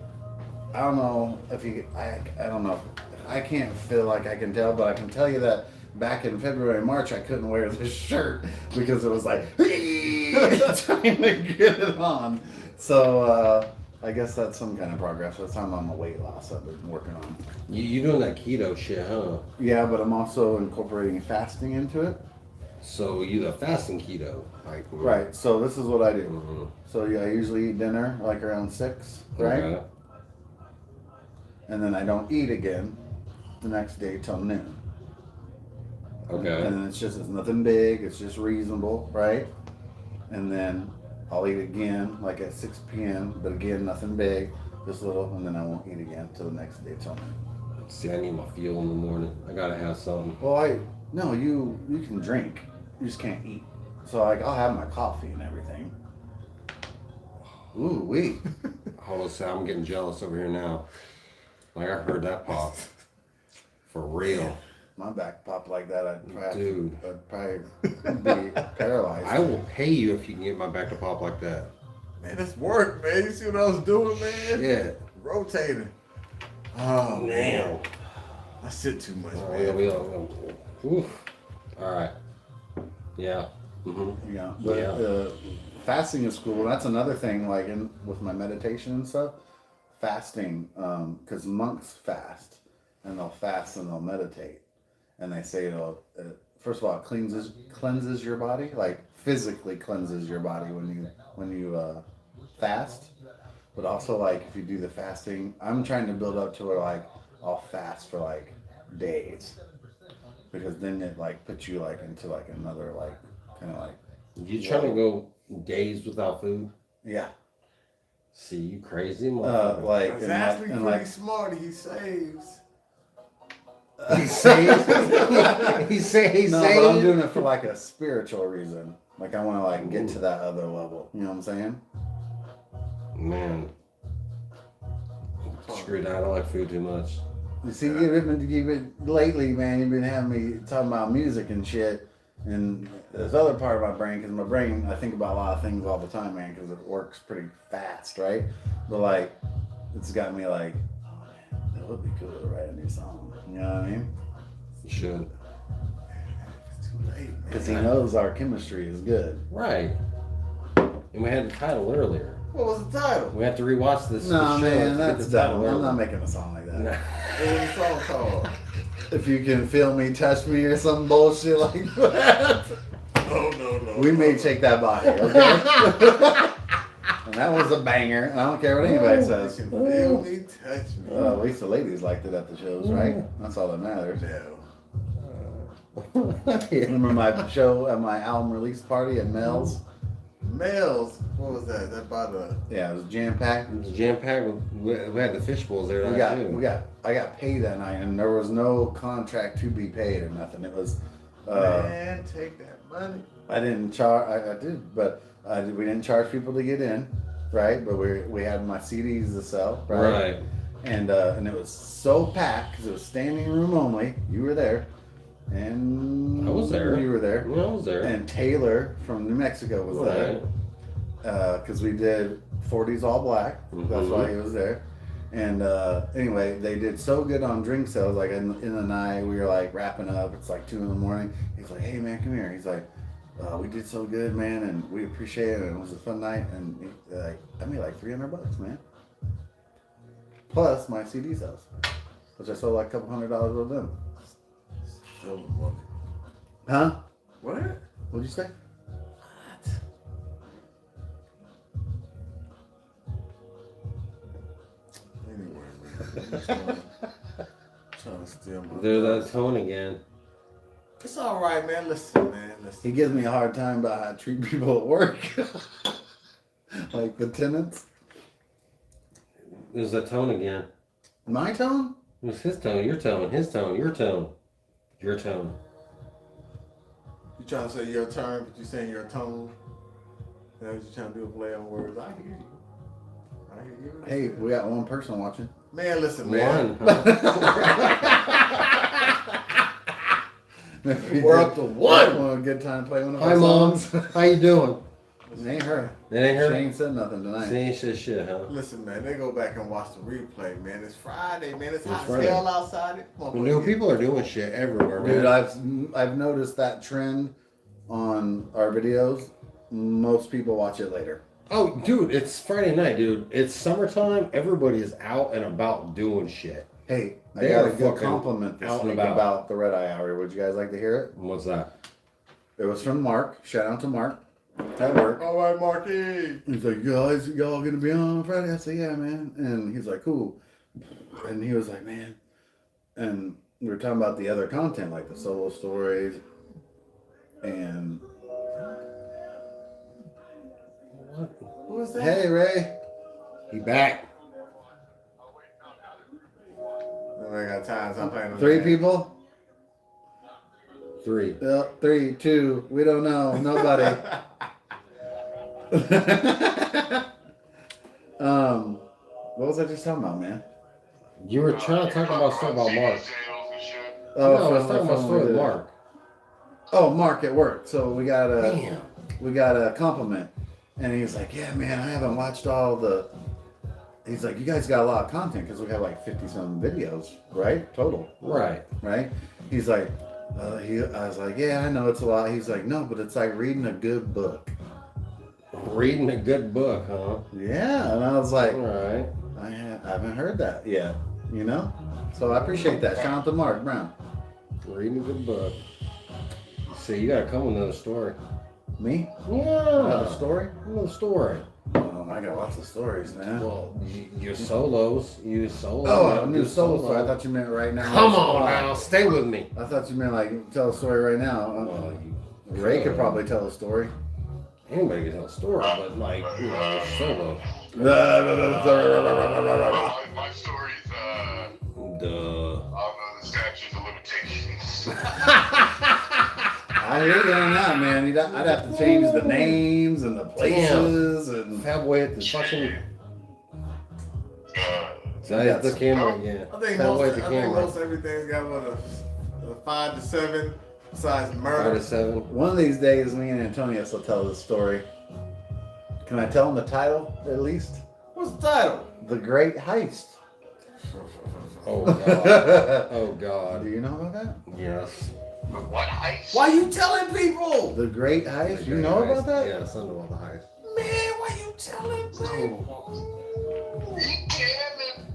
don't know if you, I don't know. I can't feel like I can tell, but I can tell you that back in February, March, I couldn't wear this shirt because it was like trying to get it on. So I guess that's some kind of progress. That's how I'm on the weight loss I've been working on. You doing that keto shit, huh? Yeah, but I'm also incorporating fasting into it. So you the fasting keto, like Right. So this is what I do. Mhm. So yeah, I usually eat dinner like around 6, right? Okay. And then I don't eat again the next day till noon. Okay. And it's nothing big. It's just reasonable, right? And then I'll eat again like at 6 p.m. But again, nothing big, just little. And then I won't eat again till the next day till noon. See, I need my fuel in the morning. I gotta have something. Well, you can drink, you just can't eat. So like I'll have my coffee and everything. Ooh wee. Hold on a second, I'm getting jealous over here now. Like I heard that pop. For real. My back popped like that, Dude. I'd probably be paralyzed. I will pay you if you can get my back to pop like that. Man, it's work, man. You see what I was doing, man? Shit. Rotating. Oh, Damn. I sit too much, Oh, man. yeah, oof. All right. Yeah. Mm-hmm. Yeah, but Yeah. fasting is cool. That's another thing, like with my meditation and stuff. Fasting, because monks fast, and they'll fast and they'll meditate, and they say first of all, it cleanses your body, like physically cleanses your body when you fast, but also like if you do the fasting, I'm trying to build up to where like I'll fast for like days, because then it like puts you like into like another like kind of like. You trying to go days without food? Yeah. See, you crazy motherfucker. Like He's and actually like, and pretty like smart. He saves. He saves. He saves. no, but I'm doing it for like a spiritual reason. Like I want to like get to that other level. You know what I'm saying? Man. Screw that. I don't like food too much. You see, you've been lately, man. You've been having me talking about music and shit. And this other part of my brain, because my brain, I think about a lot of things all the time, man, because it works pretty fast, right? But like, it's got me like, oh man, it would be cool to write a new song. You know what I mean? You should. It's too late, man. Because he knows our chemistry is good. Right. And we had the title earlier. What was the title? We have to rewatch this. No, show man, to get that's the title dumb. I'm earlier. not making a song like that. Nah. What was the song called? If you can feel me, touch me, or some bullshit like that. No. We may take that body, okay? And that was a banger. And I don't care what anybody says. You can feel me, touch me. At least the ladies liked it at the shows, right? That's all that matters. No. Remember my show at my album release party at Mel's? Males, what was that? That about a. Yeah, it was jam packed. It was jam packed. We had the fish bowls there. I got paid that night, and there was no contract to be paid or nothing. It was. Man, take that money. I didn't charge. I did, but we didn't charge people to get in, right? But we had my CDs to sell, right? And it was so packed because it was standing room only. You were there, and I was there. You were there. Yeah, I was there. And Taylor from New Mexico was there because we did 40s all black. That's why he was there. And anyway, they did so good on drink sales. Like in the night, we were like wrapping up. It's like 2 a.m. He's like, "Hey man, come here." He's like, "We did so good, man, and we appreciate it. And it was a fun night." And I made like $300, man. Plus my CD sales, which I sold like a couple $100 with them. Show the money. Huh? What? What'd you say? Anyway, man. I'm just trying to steal my. There's that tone again. It's all right, man. Listen, man. Listen. He gives me a hard time about how I treat people at work, like the tenants. There's that tone again. My tone? It was his tone, your tone, his tone, your tone, your tone. You trying to say your turn, but you saying your tone? That's what you trying to do, a play on words. I hear you. I hear you. Hey, we got one person watching. Man, listen, man. One. We're up to one. Want a good time to play one of Hi, our Mom. songs? How you doing? It ain't her. It ain't her. She ain't said nothing tonight. She ain't said shit, huh? Listen, man. They go back and watch the replay, man. It's Friday, man. It's It's hot as Friday. hell outside. New people are doing shit everywhere, Dude, man. I've noticed that trend on our videos. Most people watch it later. Oh, dude, it's Friday night, dude. It's summertime. Everybody is out and about doing shit. Hey, I They got are a good fucking compliment this out and week about. about the Red Eye Hour. Would you guys like to hear it? What's that? It was from Mark. Shout out to Mark at work. All right, Marky. He's like, guys, y'all gonna be on Friday? I said, yeah, man. And he's like, cool. And he was like, man. And we were talking about the other content, like the solo stories. And Who is that? hey, Ray. He back. I got times I'm playing. 3 people? 3. 3, 2. We don't know. Nobody. What was I just talking about, man? You were trying to talk about stuff about Mark. Sales and shit. Oh, No, I was talking about story with Mark. Oh, Mark at work. So we got Damn. a compliment, and he's like, "Yeah, man, I haven't watched all the." He's like, "You guys got a lot of content because we have like 50-some videos, right? Total, Right. right?" He's like, I was like, "Yeah, I know it's a lot." He's like, "No, but it's like reading a good book." Reading a good book, huh? Yeah, and I was like, All right. I haven't heard that yet, you know. So I appreciate that. Shout out to Mark Brown. Reading a good book. See, you gotta come with another story. Me? Yeah. Another story? Another story. Oh, I got lots of stories, man. Well, your solos. You solo. Oh, a new solo story. I thought you meant right now. Come on now, stay with me. I thought you meant like tell a story right now. Well, Ray could probably tell a story. Anybody can tell a story, but like, solo. My story's, Duh. the statute of limitations. I hear you on that, man. I'd have to change the names and the places and. Fat boy at the fucking. So I That's- hit the camera again. I think Fat boy at most, the I think camera. most everything's got what a 5 to 7 besides 5 murder. to 7. One of these days, me and Antonius will tell this story. Can I tell him the title at least? What's the title? The Great Heist. Oh god. Oh god. Do you know about that? Yes. What heist? Why you telling people? The Great Heist. You know about that? Yeah, something about the heist. Man, why you telling people? You kidding?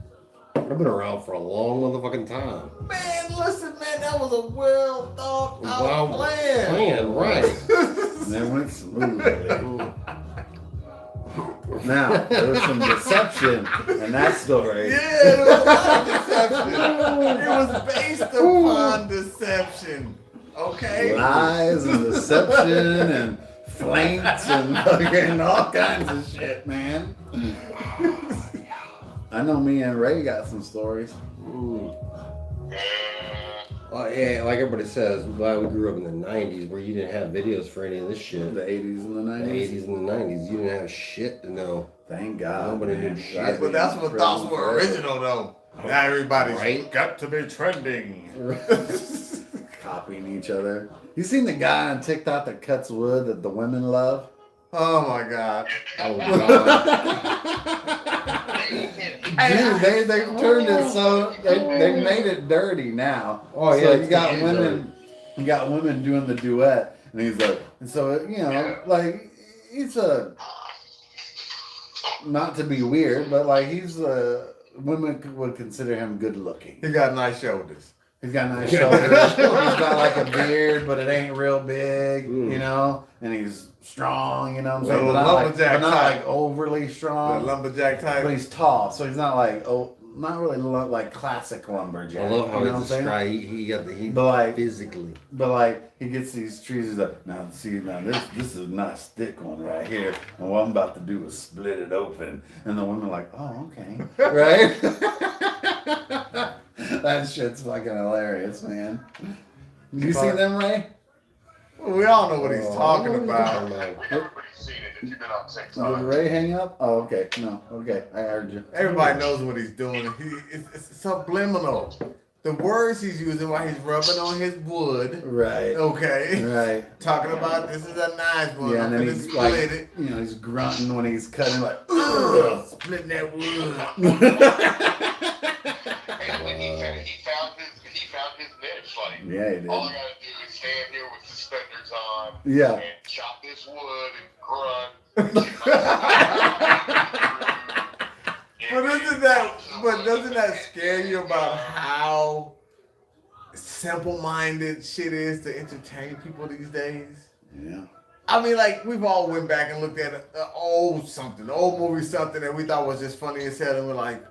I've been around for a long motherfucking time. Man, listen, man, that was a well thought out Wow, plan. right. And that went smoothly. Now, there was some deception in that story. Yeah, there was a lot of deception. It was based upon deception. Okay? Lies and deception and flanks and fucking all kinds of shit, man. I know me and Ray got some stories. Yeah, like everybody says, well, we grew up in the 90s where you didn't have videos for any of this shit. The 80s and the The 90s. 80s and the 90s, you didn't have shit to know. Thank God. Nobody man. knew shit. I'd But be that's what in thoughts prison were forever. original, though. Now everybody's Right? got to be trending. Copying each other. You seen the guy on TikTok that cuts wood that the women love? Oh my God. Oh god. Dude, they turned it so they made it dirty now. Oh, yeah, so it's you got getting women, you got women doing the duet, and he's like, and so you know, like he's a not to be weird, but like he's women would consider him good looking. He got nice shoulders. He's got nice shoulders. He's got like a beard, but it ain't real big, you know. And he's strong, you know what I'm saying? Little But not, like, lumberjack but not type. like overly The strong. lumberjack type. But he's tall, so he's not like not really like classic lumberjack. I love how you know he what I'm saying? described he got the But like, physically. but like he gets these trees. He's like, now this is a nice thick one right here, and what I'm about to do is split it open. And the women are like, oh okay, right? That shit's fucking hilarious, man. You seen them, Ray? We all know what he's Oh, talking what are you about. talking about? Everybody's seen it if you've been on Did TikTok. Ray hang up? Oh, okay. No, okay. I heard you. Everybody knows what he's doing. It's subliminal. The words he's using while he's rubbing on his wood. Right. Okay. Right. Talking about this is a nice one. Yeah, and then I'm he's gonna like, split it. you know, he's grunting when he's cutting, like, ugh. Splitting that wood. And when he found his niche. Like, Yeah, he did. all I gotta do is stand here with suspenders on Yeah. and chop this wood and grunt. But doesn't that scare you about how simple-minded shit is to entertain people these days? Yeah. I mean, like, we've all went back and looked at an old movie something that we thought was just funny as hell, and we're like,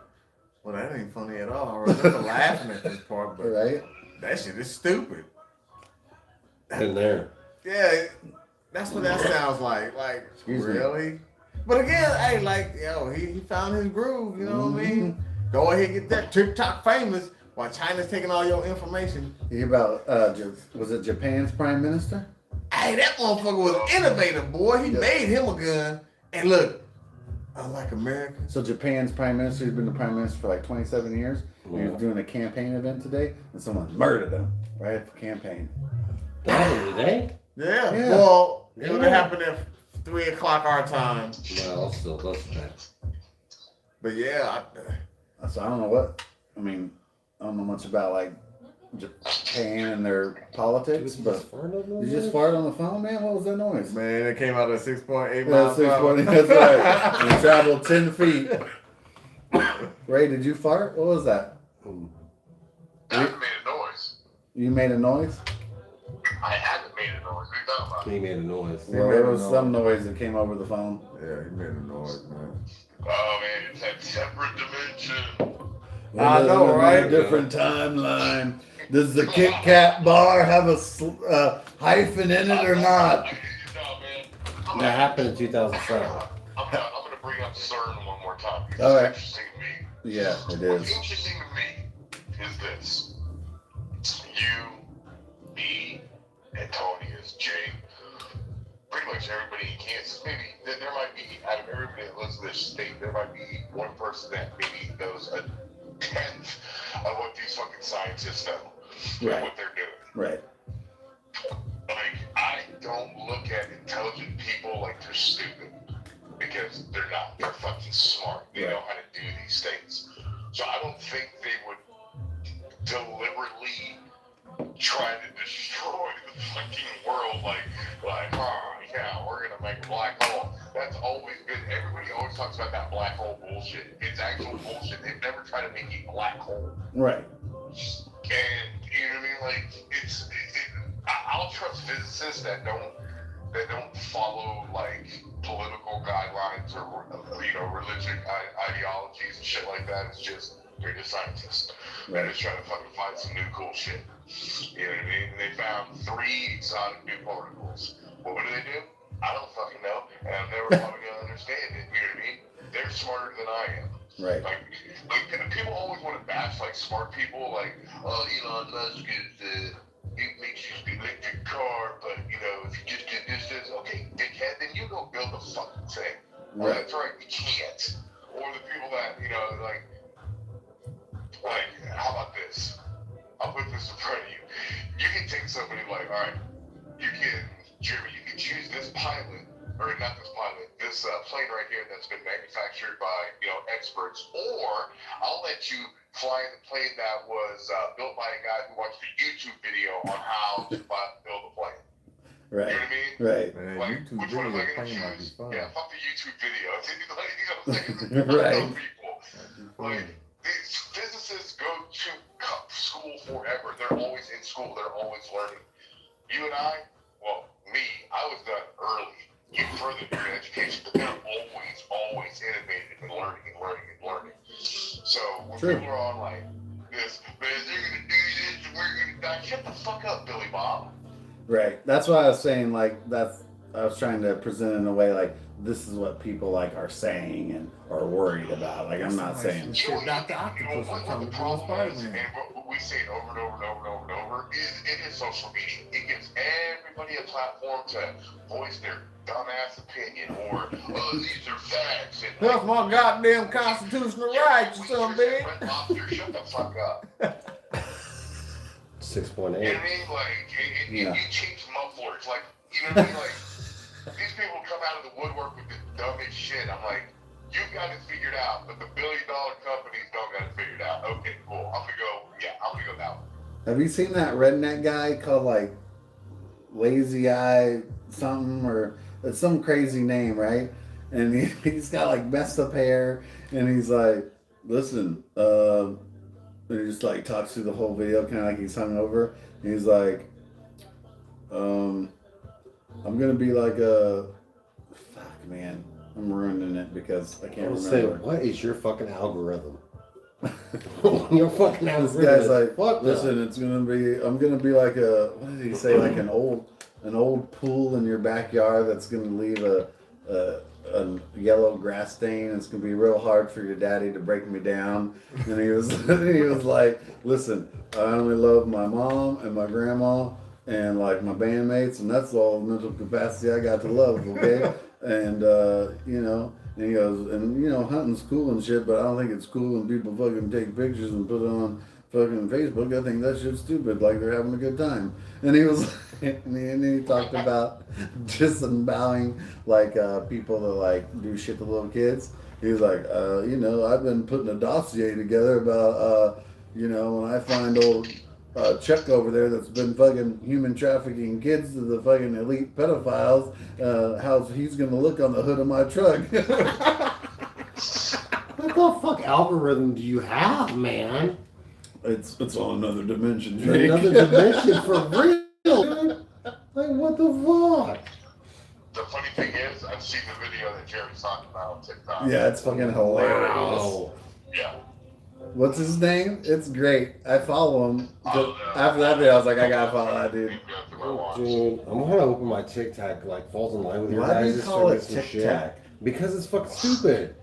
well, that ain't funny at all. I remember laughing at this part, but Right. that shit is stupid. In there. Yeah, that's what that sounds like. Like, Excuse me. really? But again, hey, like, yo, he found his groove, you know what I mean? Go ahead and get that TikTok famous while China's taking all your information. You hear about, was it Japan's prime minister? Hey, that motherfucker was innovative, boy. He made him a gun. And look, unlike America. So Japan's prime minister, he's been the prime minister for like 27 years. He was doing a campaign event today, and someone murdered him right at the campaign. That happened today? Yeah. Yeah. Well, it would Yeah. have happened at 3 o'clock our time. Well, still close to that. But yeah, So I don't know what. I mean, I don't know much about like Japan and their politics, but you just farted on the phone, man. What was that noise? man, it came out at 6.8 Yeah, miles per hour. 620. That's right. And it traveled 10 feet. Ray, did you fart? What was that? I haven't made a noise. You made a noise? I haven't made a noise. What are you talking about? He made a noise. Well, there was some noise that came over the phone. Yeah, he made a noise, man. Oh man, it's that separate dimension. I know, In right? a different timeline. Does the Kit Kat bar have a hyphen in it or not? No, man. That happened in 2007. I'm gonna bring up CERN one more time because All right. it's interesting to me. Yeah, it What's is. interesting to me is this. You, me, and Tony is Jay. Pretty much everybody in Kansas. Maybe there might be, out of everybody that lives in this state, there might be one person that maybe knows a tenth of what these fucking scientists know. Right. What they're doing. Right. Like, I don't look at intelligent people like they're stupid. Because they're not. They're fucking smart. They know how to do these things. So I don't think they would deliberately try to destroy the fucking world like, oh, yeah, we're gonna make a black hole. That's always been, everybody always talks about that black hole bullshit. It's actual bullshit. They've never tried to make a black hole. Right. And, you know what I mean? Like, I'll trust physicists that don't follow, like, political guidelines or, you know, religion ideologies and shit like that. It's just, they're just scientists. They're just trying to fucking find some new cool shit. You know what I mean? They found 3 exotic new particles. Well, what do? I don't fucking know. And I'm never probably going to understand it. You know what I mean? They're smarter than I am. Right. Like people always want to bash, like, smart people. Like, oh, Elon Musk is, it makes you the electric car, but, you know, if you just did this, okay, dickhead, then you go build the fucking thing. Well, Right. that's right, you can't. Or the people that, you know, like, how about this? I'll put this in front of you. You can take somebody like, all right, Jeremy, you can choose this pilot, or not this pilot, this plane right here that's been manufactured by, you know, experts, or I'll let you fly the plane that was built by a guy who watched a YouTube video on how to build a plane. Right. You know what I mean? Right. Man, Like, YouTube which one am I video going to playing might be choose? fun. Yeah, fuck the YouTube video. Like, you know what I'm saying? Right. People. Like, these physicists go to school forever. They're always in school. They're always learning. You and I, well, me, I was done early. You further your education, but they're always innovating and learning. So when True. people are on like this, man, they're going to do this and we're going to die. Shut the fuck up, Billy Bob. Right. That's why I was saying, like, I was trying to present it in a way like this is what people like are saying and are worried about. Like, I'm not saying. Shit, Dr. Octopus what is coming the to problem is, Spider-Man. and what we say it over and over, it is social media. It gives everybody a platform to voice their dumbass opinion or, these are facts. And That's my goddamn constitutional rights, you son of a bitch. Red Lobster, shut the fuck up. 6.8. You know what I mean? Like, Yeah. you change mufflers. Like, you know what I mean? Like, these people come out of the woodwork with the dumbest shit. I'm like, you got it figured out, but the billion-dollar companies don't got it figured out. Okay, cool. I'm gonna go that one. Have you seen that redneck guy called like Lazy Eye something, or it's some crazy name, right? And he's got like messed up hair, and he's like, listen, and he just like talks through the whole video, kind of like he's hungover. And he's like, I'm gonna be like a fuck, man. I'm ruining it because I can't I would say, remember. what is your fucking algorithm? Your fucking This algorithm. guy's is like, fucked listen, up. it's gonna be. I'm gonna be like a. What did he say? Like an old pool in your backyard that's gonna leave a yellow grass stain. It's gonna be real hard for your daddy to break me down. And he was like, listen, I only love my mom and my grandma, and like my bandmates, and that's all the mental capacity I got to love, okay? And you know, and he goes, and you know, hunting's cool and shit, but I don't think it's cool when people fucking take pictures and put it on fucking Facebook. I think that shit's stupid, like they're having a good time. And he was, and he talked about disembowing like people that like do shit to little kids. He was like, you know, I've been putting a dossier together about, you know, when I find old Chuck over there that's been fucking human trafficking kids to the fucking elite pedophiles, how he's gonna look on the hood of my truck. What the fuck algorithm do you have, man? It's on another dimension, Drake. Another dimension for real, dude. Like, what the fuck? The funny thing is, I've seen the video that Jerry's talking about on TikTok. Yeah, it's fucking hilarious. Wow. Yeah. What's his name? It's great. I follow him. Oh, no. After that video, I was like, I gotta follow that dude. Dude, I'm gonna open my TikTok, like, falls in line with your Why do guys' you call it some shit. TikTok? Because it's fucking stupid.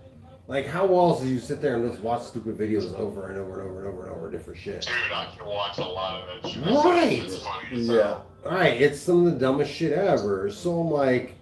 Like, how else do you sit there and just watch stupid videos over and over and over and over and over different shit? Dude, I can watch a lot of that shit. Right. It's funny as Yeah. hell. Alright, it's some of the dumbest shit ever. So I'm like,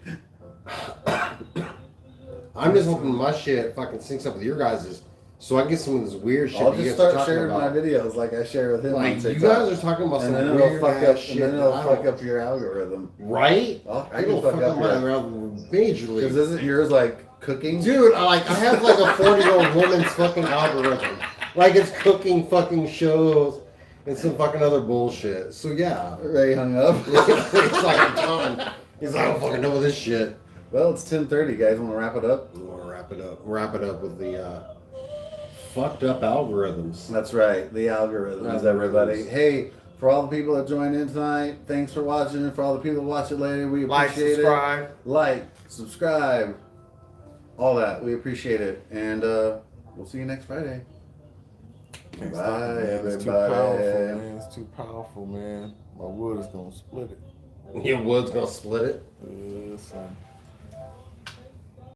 I'm just hoping my shit fucking syncs up with your guys', so I can get some of this weird shit. I'll that you just guys are start talking sharing my about. videos like I share with him on Like, TikTok. you guys are talking about and some then it'll weird fuck ass up, shit. and then that it'll I fuck don't- up your algorithm. Right? I can It'll fuck fuck up up my your. algorithm Because majorly. isn't yours like cooking? Dude, I have like a 40-year-old woman's fucking algorithm. Like, it's cooking fucking shows and some fucking other bullshit. So yeah. Ray hung up. It's like, I'm done. He's like, I don't fucking know this shit. Well, it's 10:30, guys. Want to wrap it up? We want to wrap it up. Wrap it up with the fucked up algorithms. That's right. The algorithms, Algorithms. everybody. Hey, for all the people that joined in tonight, thanks for watching. And for all the people that watch it later, we Like, appreciate subscribe. it. Like, subscribe, all that. We appreciate it. And we'll see you next Friday. Can't Bye, stop it, man. It's too everybody. powerful, man. It's too powerful, man. My wood is gonna split it. Your wood's gonna split it. Son.